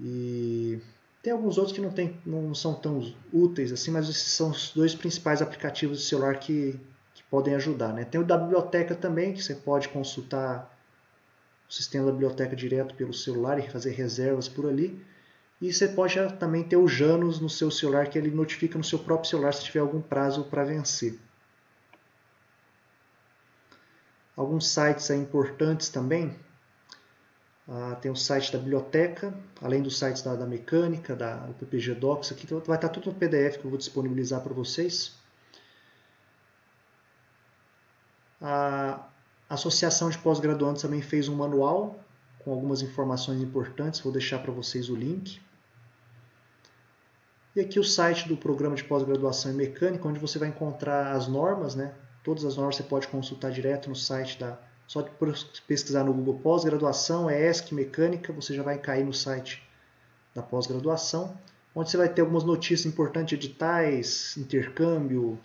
E tem alguns outros que não são tão úteis assim, mas esses são os 2 principais aplicativos de celular que podem ajudar, né? Tem o da biblioteca também, que você pode consultar o sistema da biblioteca direto pelo celular e fazer reservas por ali. E você pode também ter o Janus no seu celular, que ele notifica no seu próprio celular se tiver algum prazo para vencer. Alguns sites aí importantes também. Tem o site da biblioteca, além dos sites da mecânica, do PPG Docs. Aqui vai estar tudo no PDF que eu vou disponibilizar para vocês. A Associação de Pós-Graduandos também fez um manual com algumas informações importantes. Vou deixar para vocês o link. E aqui o site do Programa de Pós-Graduação em Mecânica, onde você vai encontrar as normas, né? Todas as normas você pode consultar direto no site Só de pesquisar no Google pós-graduação, ESC Mecânica, você já vai cair no site da pós-graduação, onde você vai ter algumas notícias importantes, editais, intercâmbio,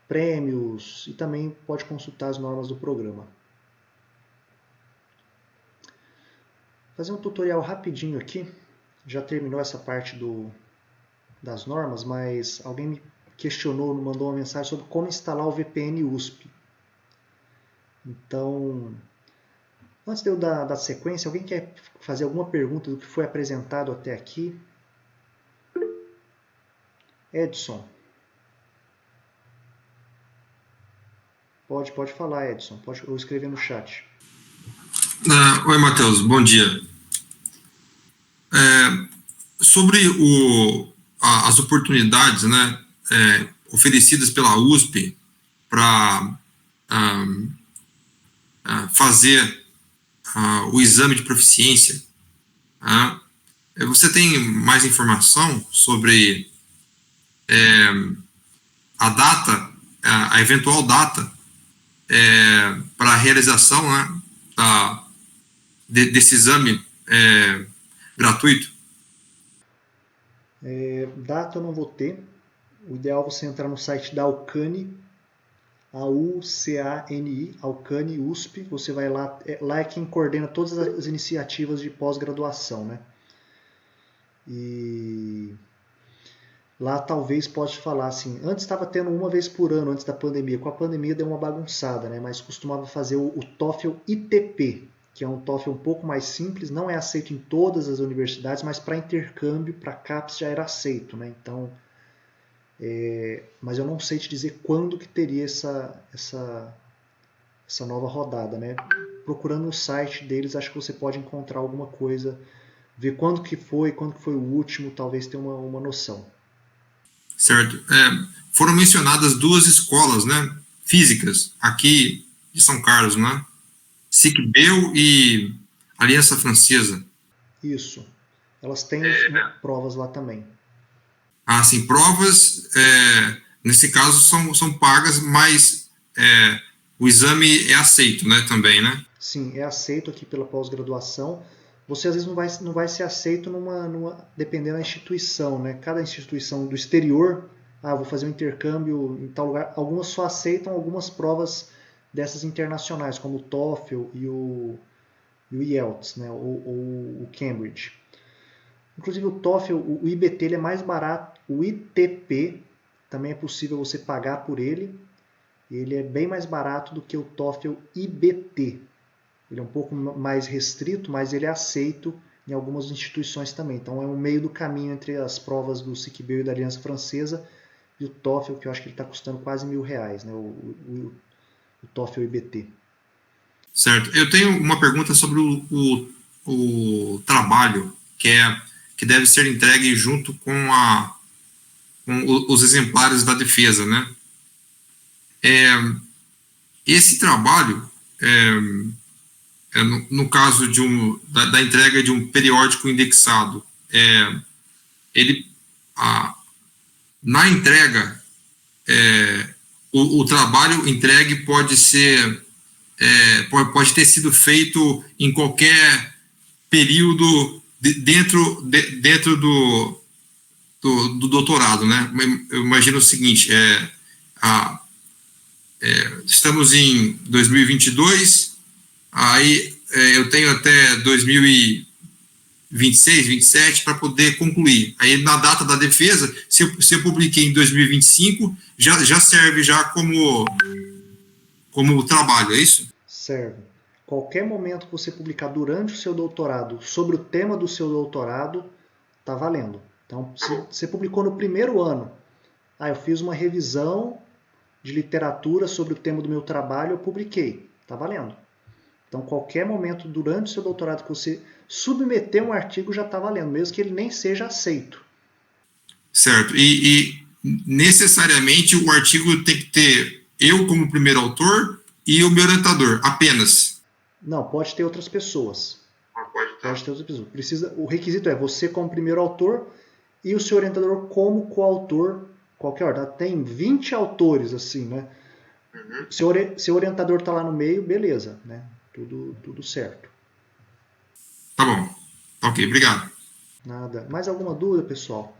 prêmios, e também pode consultar as normas do programa. Vou fazer um tutorial rapidinho aqui, já terminou essa parte das normas, mas alguém me questionou, me mandou uma mensagem sobre como instalar o VPN USP. Então, antes de eu dar sequência, alguém quer fazer alguma pergunta do que foi apresentado até aqui? Edson. Pode falar, Edson. Pode escrever no chat. Oi, Matheus. Bom dia. Sobre as oportunidades, né, oferecidas pela USP para fazer o exame de proficiência, você tem mais informação sobre a data, a eventual data para a realização, né, desse exame gratuito? Data eu não vou ter. O ideal é você entrar no site da Alcani, AUCANI, Alcani USP. Você vai lá é quem coordena todas as iniciativas de pós-graduação, né? E lá talvez pode falar assim, antes estava tendo uma vez por ano, antes da pandemia, com a pandemia deu uma bagunçada, né? Mas costumava fazer o TOEFL ITP, que é um TOEFL um pouco mais simples, não é aceito em todas as universidades, mas para intercâmbio, para CAPES já era aceito, né? Então, mas eu não sei te dizer quando que teria essa nova rodada, né? Procurando no site deles, acho que você pode encontrar alguma coisa, ver quando que foi o último, talvez ter uma noção. Certo. Foram mencionadas 2 escolas, né, físicas, aqui de São Carlos, né? SICBEL e Aliança Francesa. Isso. Elas têm provas lá também. Ah, sim. Provas, nesse caso, são pagas, mas o exame é aceito, né, também, né? Sim, é aceito aqui pela pós-graduação. Você às vezes não vai ser aceito dependendo da instituição, né? Cada instituição do exterior, vou fazer um intercâmbio em tal lugar. Algumas só aceitam algumas provas dessas internacionais, como o TOEFL e o IELTS, né? ou o Cambridge. Inclusive o TOEFL, o IBT ele é mais barato. O ITP também é possível você pagar por ele. Ele é bem mais barato do que o TOEFL IBT. Ele é um pouco mais restrito, mas ele é aceito em algumas instituições também. Então é um meio do caminho entre as provas do SICBEL e da Aliança Francesa e o TOEFL, que eu acho que ele está custando quase R$1.000, né? o TOEFL IBT. Certo. Eu tenho uma pergunta sobre o trabalho que deve ser entregue junto com os exemplares da defesa, né? Esse trabalho, no caso da entrega de um periódico indexado, na entrega, o trabalho entregue pode ser pode ter sido feito em qualquer período dentro do doutorado, né? Eu imagino o seguinte, estamos em 2022, aí eu tenho até 2026, 27 para poder concluir. Aí na data da defesa, se eu publiquei em 2025, já serve já como trabalho, é isso? Serve. Qualquer momento que você publicar durante o seu doutorado sobre o tema do seu doutorado, está valendo. Então, se você publicou no primeiro ano, eu fiz uma revisão de literatura sobre o tema do meu trabalho, eu publiquei. Está valendo. Então, qualquer momento durante o seu doutorado que você submeter um artigo já está valendo, mesmo que ele nem seja aceito. Certo. E necessariamente o artigo tem que ter eu como primeiro autor e o meu orientador, apenas? Não, pode ter outras pessoas. Pode ter outras pessoas. O requisito é você como primeiro autor e o seu orientador como coautor, qualquer ordem. Tem 20 autores, assim, né? Uhum. Seu orientador está lá no meio, beleza, né? Tudo certo. Tá bom. Ok, obrigado. Nada. Mais alguma dúvida, pessoal?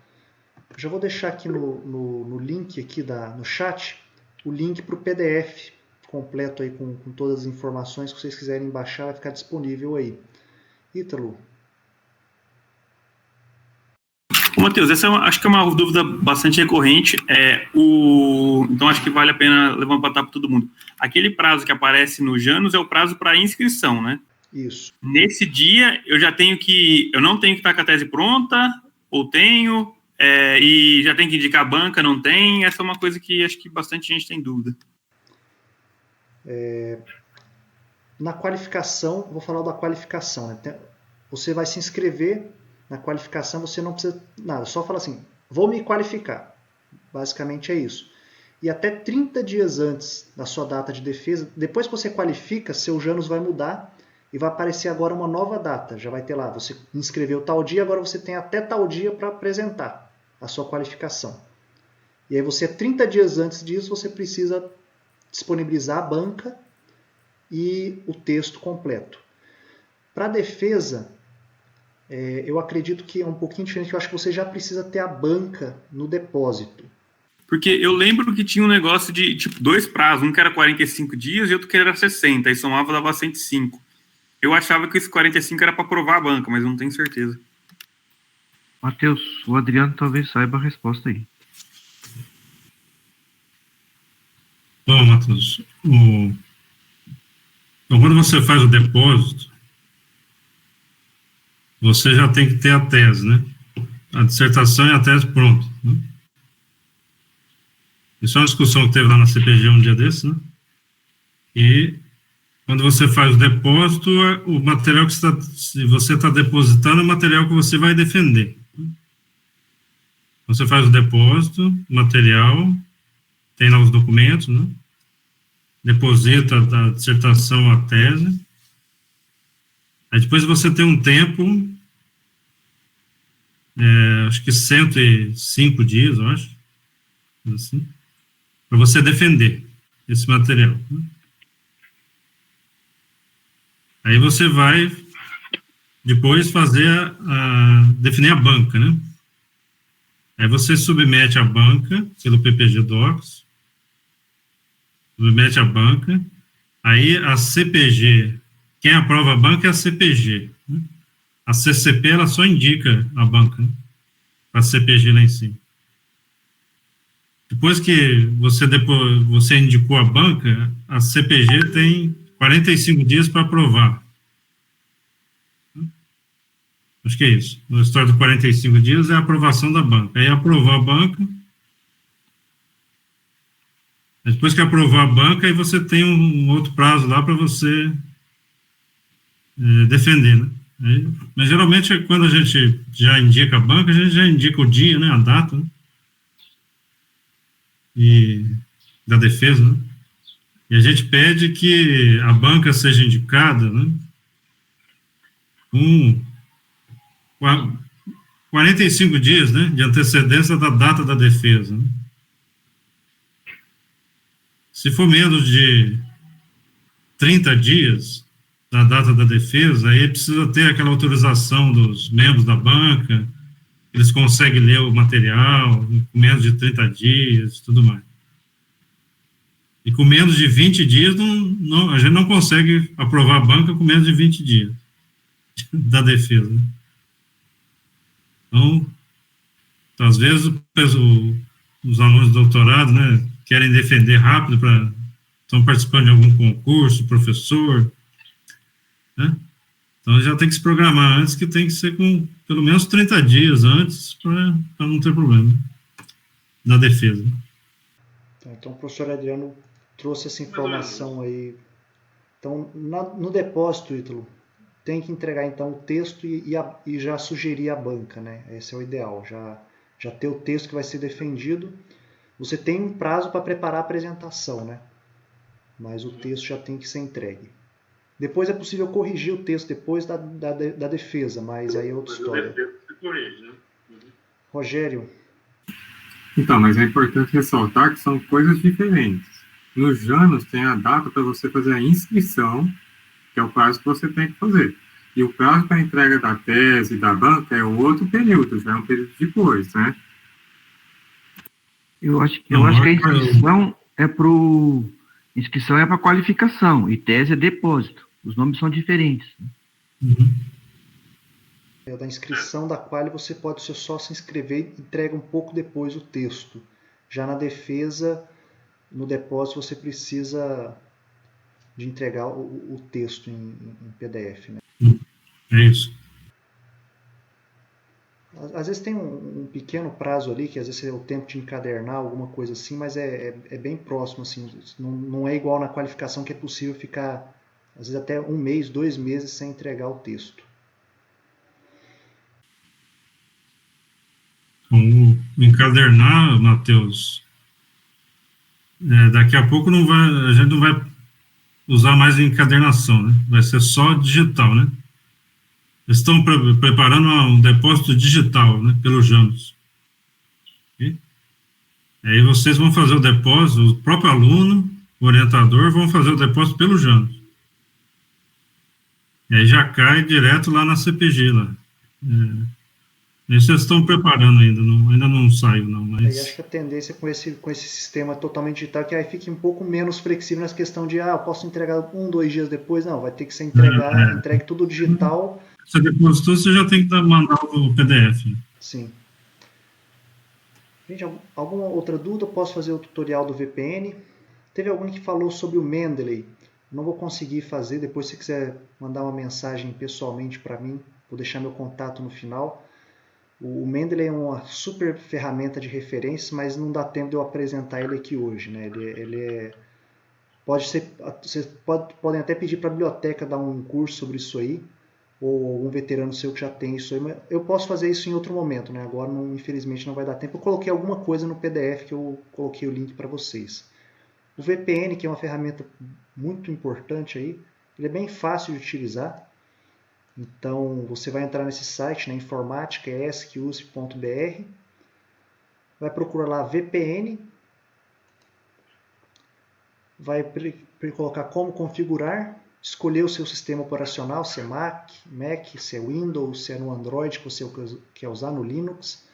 Eu já vou deixar aqui no link aqui no chat o link para o PDF completo aí com todas as informações que vocês quiserem baixar, vai ficar disponível aí. Ítalo. Matheus, essa acho que é uma dúvida bastante recorrente. Então, acho que vale a pena levantar para todo mundo. Aquele prazo que aparece no Janus é o prazo para inscrição, né? Isso. Nesse dia, eu não tenho que estar com a tese pronta, ou tenho, e já tenho que indicar a banca, não tem. Essa é uma coisa que acho que bastante gente tem dúvida. Na qualificação, vou falar da qualificação, né? Você vai se inscrever na qualificação, você não precisa nada, só fala assim, vou me qualificar. Basicamente é isso. E até 30 dias antes da sua data de defesa, depois que você qualifica, seu Janus vai mudar e vai aparecer agora uma nova data. Já vai ter lá, você inscreveu tal dia, agora você tem até tal dia para apresentar a sua qualificação. E aí 30 dias antes disso, você precisa disponibilizar a banca e o texto completo. Para a defesa, eu acredito que é um pouquinho diferente, eu acho que você já precisa ter a banca no depósito. Porque eu lembro que tinha um negócio de, 2 prazos, um que era 45 dias e outro que era 60, aí somava dava 105. Eu achava que esse 45 era para aprovar a banca, mas não tenho certeza. Matheus, o Adriano talvez saiba a resposta aí. Bom, Matheus, então, quando você faz o depósito, você já tem que ter a tese, né? A dissertação e a tese pronta, né? Isso é uma discussão que teve lá na CPG um dia desses, né? E quando você faz o depósito, o material que você está depositando é o material que você vai defender. Você faz o depósito, material, tem lá os documentos, né? Deposita da dissertação a tese. Aí depois você tem um tempo, acho que 105 dias, eu acho, assim, para você defender esse material, né? Aí você vai depois fazer definir a banca, né? Aí você submete a banca pelo PPG Docs, submete a banca, aí a CPG, quem aprova a banca é a CPG, né? A CCP, ela só indica a banca, né? Para a CPG lá em cima. Depois que você indicou a banca, a CPG tem 45 dias para aprovar. Acho que é isso. A história de 45 dias é a aprovação da banca. Aí aprovou a banca. Depois que aprovar a banca, aí você tem um outro prazo lá para você defender, né? Mas geralmente, quando a gente já indica a banca, a gente já indica o dia, né? A data, né? E da defesa, né? E a gente pede que a banca seja indicada, né, com 45 dias, né, de antecedência da data da defesa, né? Se for menos de 30 dias da data da defesa, aí precisa ter aquela autorização dos membros da banca, eles conseguem ler o material com menos de 30 dias e tudo mais. E com menos de 20 dias, a gente não consegue aprovar a banca com menos de 20 dias da defesa, né? Então, às vezes, os alunos de doutorado, né, querem defender rápido, estão participando de algum concurso, professor, né? Então, já tem que se programar antes, que tem que ser com pelo menos 30 dias antes, para não ter problema da defesa. Então, o professor Adriano trouxe essa informação aí. Então, no depósito, Ítalo, tem que entregar, então, o texto e já sugerir a banca, né? Esse é o ideal, já ter o texto que vai ser defendido. Você tem um prazo para preparar a apresentação, né? Mas o texto já tem que ser entregue. Depois é possível corrigir o texto depois da defesa, mas aí é outra história. Rogério. Então, mas é importante ressaltar que são coisas diferentes. No Janus tem a data para você fazer a inscrição, que é o prazo que você tem que fazer. E o prazo para a entrega da tese da banca é outro período, já é um período depois, né? Eu acho que a inscrição é para qualificação e tese é depósito. Os nomes são diferentes. Uhum. Da inscrição da qual você pode só se inscrever e entrega um pouco depois o texto. Já na defesa, no depósito, você precisa de entregar o texto em PDF. Né? É isso. Às vezes tem um pequeno prazo ali, que às vezes é o tempo de encadernar, alguma coisa assim, mas é bem próximo. Assim, não é igual na qualificação, que é possível ficar, às vezes, até 1 mês, 2 meses sem entregar o texto. O encadernar, Matheus, daqui a pouco a gente não vai usar mais encadernação, né? Vai ser só digital, né? Eles estão preparando um depósito digital, né? Pelo Janus. Okay? Aí vocês vão fazer o depósito, o próprio aluno, o orientador, vão fazer o depósito pelo Janus. E aí já cai direto lá na CPG, lá. Vocês estão preparando ainda não saiu, não. Mas... Aí acho que a tendência com esse sistema totalmente digital, que aí fique um pouco menos flexível nessa questão de, eu posso entregar 1, 2 dias depois. Não, vai ter que ser entregue tudo digital. Você depositou, você já tem que mandar o PDF. Sim. Gente, alguma outra dúvida? Eu posso fazer o tutorial do VPN. Teve alguém que falou sobre o Mendeley. Não vou conseguir fazer. Depois, se quiser mandar uma mensagem pessoalmente para mim, vou deixar meu contato no final. O Mendeley é uma super ferramenta de referência, mas não dá tempo de eu apresentar ele aqui hoje, né? Vocês podem até pedir para a biblioteca dar um curso sobre isso aí, ou algum veterano seu que já tem isso aí, mas eu posso fazer isso em outro momento, né? Agora, infelizmente, não vai dar tempo. Eu coloquei alguma coisa no PDF que eu coloquei o link para vocês. O VPN, que é uma ferramenta muito importante aí, ele é bem fácil de utilizar. Então, você vai entrar nesse site, na informática, esc.usp.br, vai procurar lá VPN, vai colocar como configurar, escolher o seu sistema operacional, se é Mac, se é Windows, se é no Android que você quer usar, no Linux.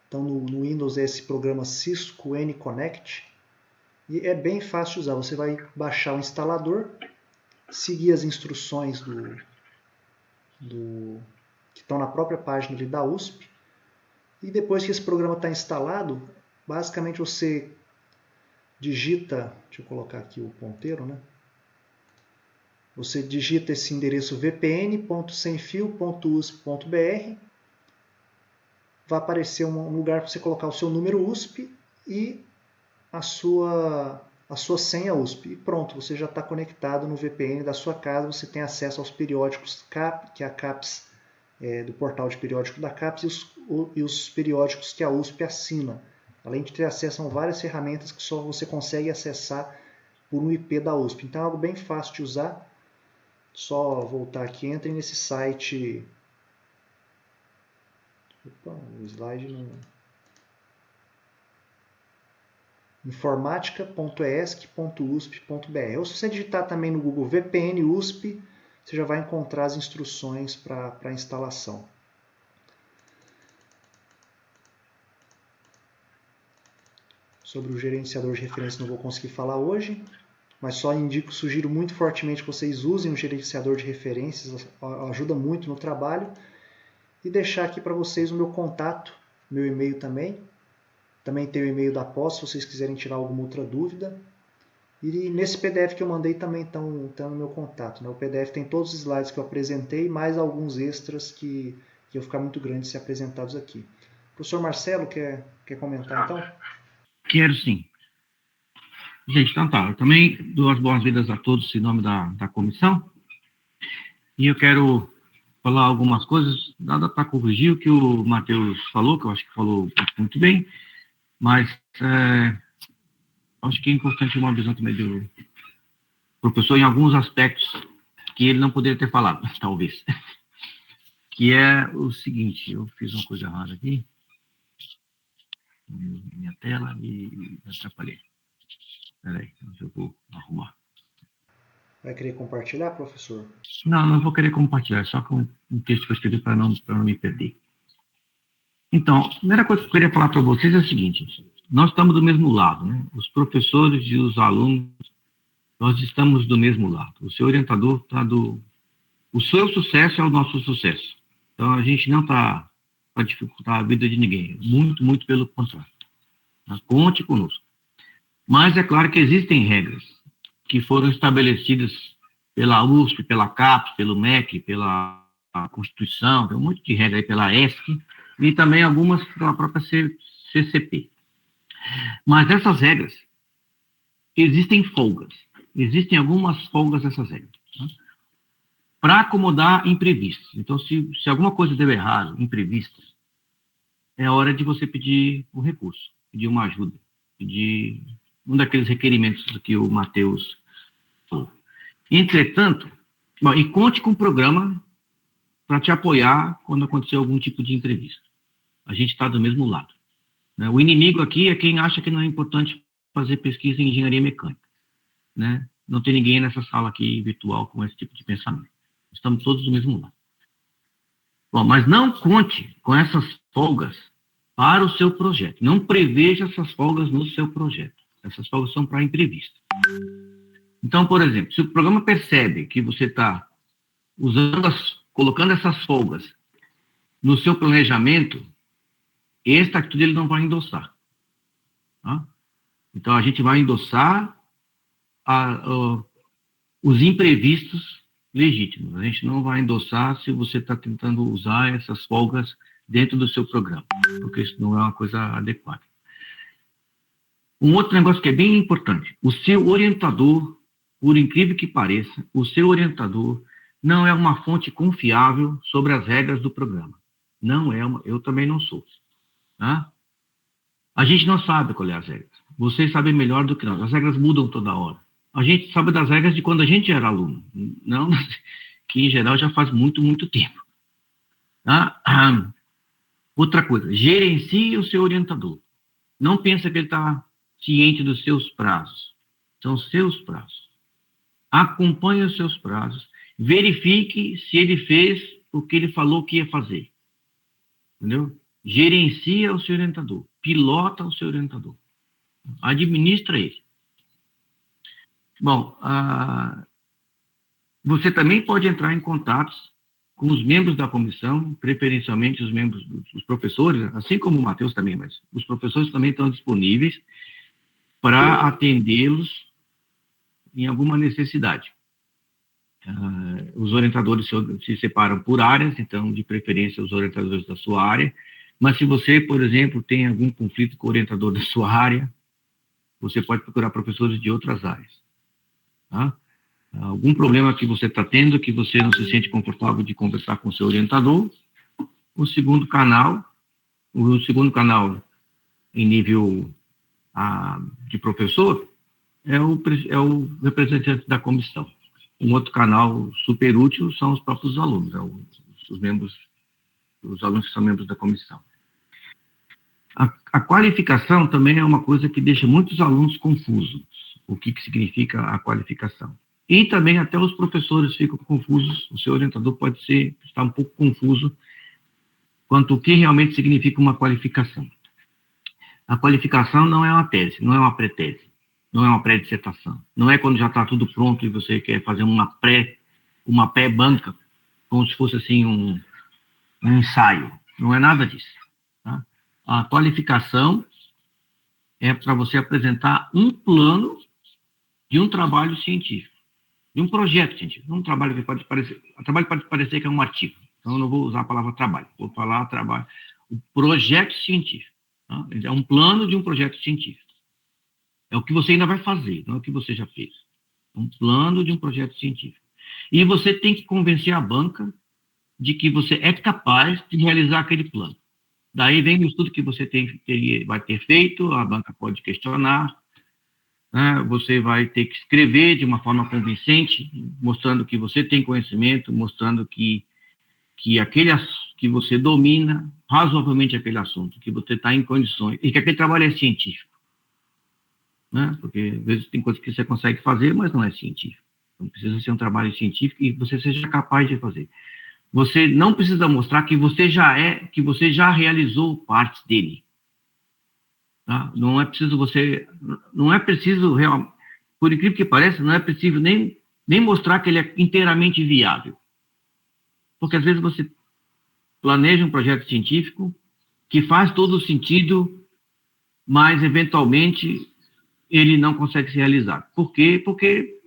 Então, no Windows é esse programa Cisco N-Connect, e é bem fácil de usar. Você vai baixar o instalador, seguir as instruções que estão na própria página ali da USP, e depois que esse programa está instalado, basicamente você digita, deixa eu colocar aqui o ponteiro, né? Você digita esse endereço vpn.semfio.usp.br, vai aparecer um lugar para você colocar o seu número USP e a sua senha USP. E pronto, você já está conectado no VPN da sua casa, você tem acesso aos periódicos CAP, que é a CAPES do portal de periódico da CAPES, e os periódicos que a USP assina. Além de ter acesso a várias ferramentas que só você consegue acessar por um IP da USP. Então é algo bem fácil de usar. Só voltar aqui, entre nesse site. Opa, o slide não. Informatica.esc.usp.br. Ou se você digitar também no Google VPN USP, você já vai encontrar as instruções para a instalação. Sobre o gerenciador de referência não vou conseguir falar hoje, mas só sugiro muito fortemente que vocês usem o gerenciador de referências, ajuda muito no trabalho. E deixar aqui para vocês o meu contato, meu e-mail também. Também tem o e-mail da pós, se vocês quiserem tirar alguma outra dúvida. E nesse PDF que eu mandei também estão no meu contato, né? O PDF tem todos os slides que eu apresentei, mais alguns extras que iam ficar muito grandes se apresentados aqui. Professor Marcelo, quer comentar então? Quero sim. Gente, então tá. Eu também dou as boas-vindas a todos em nome da comissão. E eu quero falar algumas coisas, nada para corrigir o que o Matheus falou, que eu acho que falou muito bem, mas acho que é importante uma visão também do professor em alguns aspectos que ele não poderia ter falado, talvez. Que é o seguinte, eu fiz uma coisa errada aqui, minha tela, e me atrapalhei. Espera aí, eu vou arrumar. Vai querer compartilhar, professor? Não vou querer compartilhar, só com um texto que eu escrevi para não me perder. Então, a primeira coisa que eu queria falar para vocês é o seguinte, nós estamos do mesmo lado, né? Os professores e os alunos, nós estamos do mesmo lado. O seu orientador está o seu sucesso é o nosso sucesso. Então, a gente não está para dificultar a vida de ninguém. Muito, muito pelo contrário. Conte conosco. Mas é claro que existem regras que foram estabelecidas pela USP, pela CAPES, pelo MEC, pela Constituição, tem um monte de regras aí, pela ESC, e também algumas pela própria CCP. Mas essas regras, existem folgas. Existem algumas folgas nessas regras. Né? Para acomodar imprevistos. Então, se alguma coisa deu errado, imprevista, é hora de você pedir um recurso, pedir uma ajuda, pedir um daqueles requerimentos que o Matheus falou. Entretanto, e conte com o programa para te apoiar quando acontecer algum tipo de imprevisto. A gente está do mesmo lado. Né? O inimigo aqui é quem acha que não é importante fazer pesquisa em engenharia mecânica. Né? Não tem ninguém nessa sala aqui virtual com esse tipo de pensamento. Estamos todos do mesmo lado. Bom, mas não conte com essas folgas para o seu projeto. Não preveja essas folgas no seu projeto. Essas folgas são para imprevisto. Então, por exemplo, se o programa percebe que você está colocando essas folgas no seu planejamento, esta atitude ele não vai endossar. Tá? Então, a gente vai endossar os imprevistos legítimos. A gente não vai endossar se você está tentando usar essas folgas dentro do seu programa, porque isso não é uma coisa adequada. Um outro negócio que é bem importante, o seu orientador, por incrível que pareça, o seu orientador não é uma fonte confiável sobre as regras do programa. Não é eu também não sou. Tá? A gente não sabe qual é as regras. Vocês sabem melhor do que nós. As regras mudam toda hora. A gente sabe das regras de quando a gente era aluno. Não, que em geral já faz muito, muito tempo. Tá? Outra coisa, gerencie o seu orientador. Não pensa que ele está ciente dos seus prazos. São seus prazos. Acompanhe os seus prazos. Verifique se ele fez o que ele falou que ia fazer. Entendeu? Gerencia o seu orientador. Pilota o seu orientador. Administra ele. Bom, você também pode entrar em contatos com os membros da comissão, preferencialmente os membros dos professores, assim como o Matheus também, mas os professores também estão disponíveis para atendê-los em alguma necessidade. Os orientadores se separam por áreas, então, de preferência, os orientadores da sua área, mas se você, por exemplo, tem algum conflito com o orientador da sua área, você pode procurar professores de outras áreas. Tá? Algum problema que você está tendo, que você não se sente confortável de conversar com o seu orientador, o segundo canal em nível de professor é o representante da comissão. Um outro canal super útil são os próprios alunos, os alunos que são membros da comissão. A qualificação também é uma coisa que deixa muitos alunos confusos, o que significa a qualificação. E também até os professores ficam confusos, o seu orientador pode estar um pouco confuso quanto ao que realmente significa uma qualificação. A qualificação não é uma tese, não é uma pré-tese, não é uma pré-dissertação. Não é quando já está tudo pronto e você quer fazer uma pré-banca, como se fosse assim um ensaio. Não é nada disso. Tá? A qualificação é para você apresentar um plano de um trabalho científico, de um projeto científico. Um trabalho que pode parecer que é um artigo. Então, eu não vou usar a palavra trabalho, vou falar trabalho. O projeto científico. Tá? É um plano de um projeto científico. É o que você ainda vai fazer, não é o que você já fez. É um plano de um projeto científico. E você tem que convencer a banca de que você é capaz de realizar aquele plano. Daí vem o estudo que você vai ter feito, a banca pode questionar, né? Você vai ter que escrever de uma forma convincente, mostrando que você tem conhecimento, mostrando que você domina razoavelmente aquele assunto, que você está em condições, e que aquele trabalho é científico. Né? Porque, às vezes, tem coisas que você consegue fazer, mas não é científico. Então, precisa ser um trabalho científico e você seja capaz de fazer. Você não precisa mostrar que você já realizou partes dele. Tá? Não é preciso por incrível que pareça, não é preciso nem mostrar que ele é inteiramente viável. Porque, às vezes, você planeja um projeto científico que faz todo o sentido, mas, eventualmente, ele não consegue se realizar. Por quê? Porque,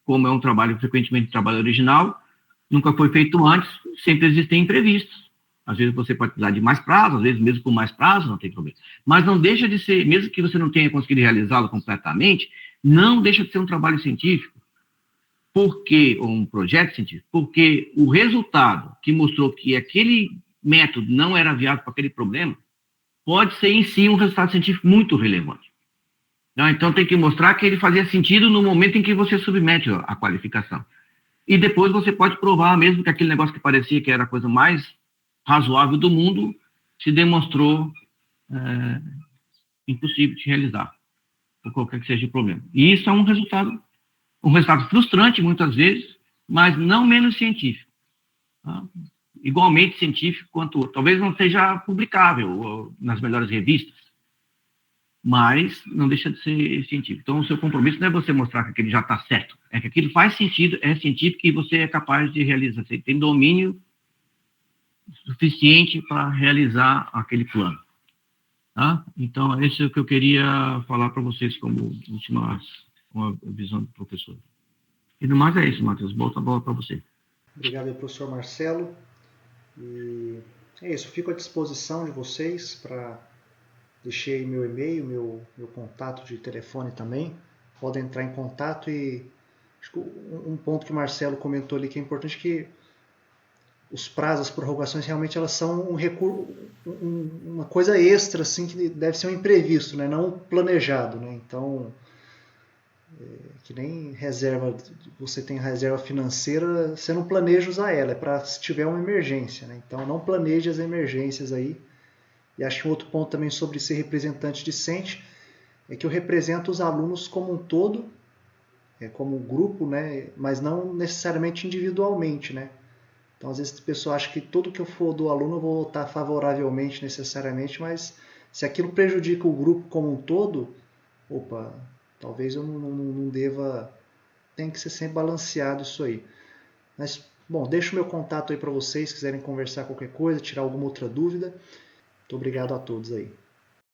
como é um trabalho, frequentemente, trabalho original, nunca foi feito antes, sempre existem imprevistos. Às vezes você pode precisar de mais prazo, às vezes mesmo com mais prazo, não tem problema. Mas não deixa de ser, mesmo que você não tenha conseguido realizá-lo completamente, não deixa de ser um trabalho científico, ou um projeto científico, porque o resultado que mostrou que aquele método não era viável para aquele problema, pode ser em si um resultado científico muito relevante. Então tem que mostrar que ele fazia sentido no momento em que você submete a qualificação. E depois você pode provar mesmo que aquele negócio que parecia que era a coisa mais razoável do mundo se demonstrou impossível de realizar, por qualquer que seja o problema. E isso é um resultado frustrante muitas vezes, mas não menos científico. Tá? Igualmente científico quanto talvez não seja publicável nas melhores revistas, mas não deixa de ser científico. Então, o seu compromisso não é você mostrar que aquilo já está certo, é que aquilo faz sentido, é científico e você é capaz de realizar. Você tem domínio suficiente para realizar aquele plano. Tá? Então, esse é o que eu queria falar para vocês como última uma visão do professor. E no mais é isso, Matheus. Volta a bola para você. Obrigado aí, professor Marcelo. E é isso, fico à disposição de vocês para deixei aí meu e-mail, meu contato de telefone também. Podem entrar em contato e acho que um ponto que o Marcelo comentou ali que é importante que os prazos, as prorrogações realmente elas são um recurso, uma coisa extra assim que deve ser um imprevisto, né? Não planejado, né? Então que nem reserva, você tem reserva financeira, você não planeja usar ela, é para se tiver uma emergência, né? Então não planeje as emergências aí. E acho que um outro ponto também sobre ser representante discente é que eu represento os alunos como um todo, como um grupo, né? Mas não necessariamente individualmente, né? Então às vezes a pessoa acha que tudo que eu for do aluno eu vou votar favoravelmente necessariamente, mas se aquilo prejudica o grupo como um todo, opa, talvez eu não deva. Tem que ser sempre balanceado isso aí. Mas, bom, deixo o meu contato aí para vocês, se quiserem conversar qualquer coisa, tirar alguma outra dúvida. Muito obrigado a todos aí.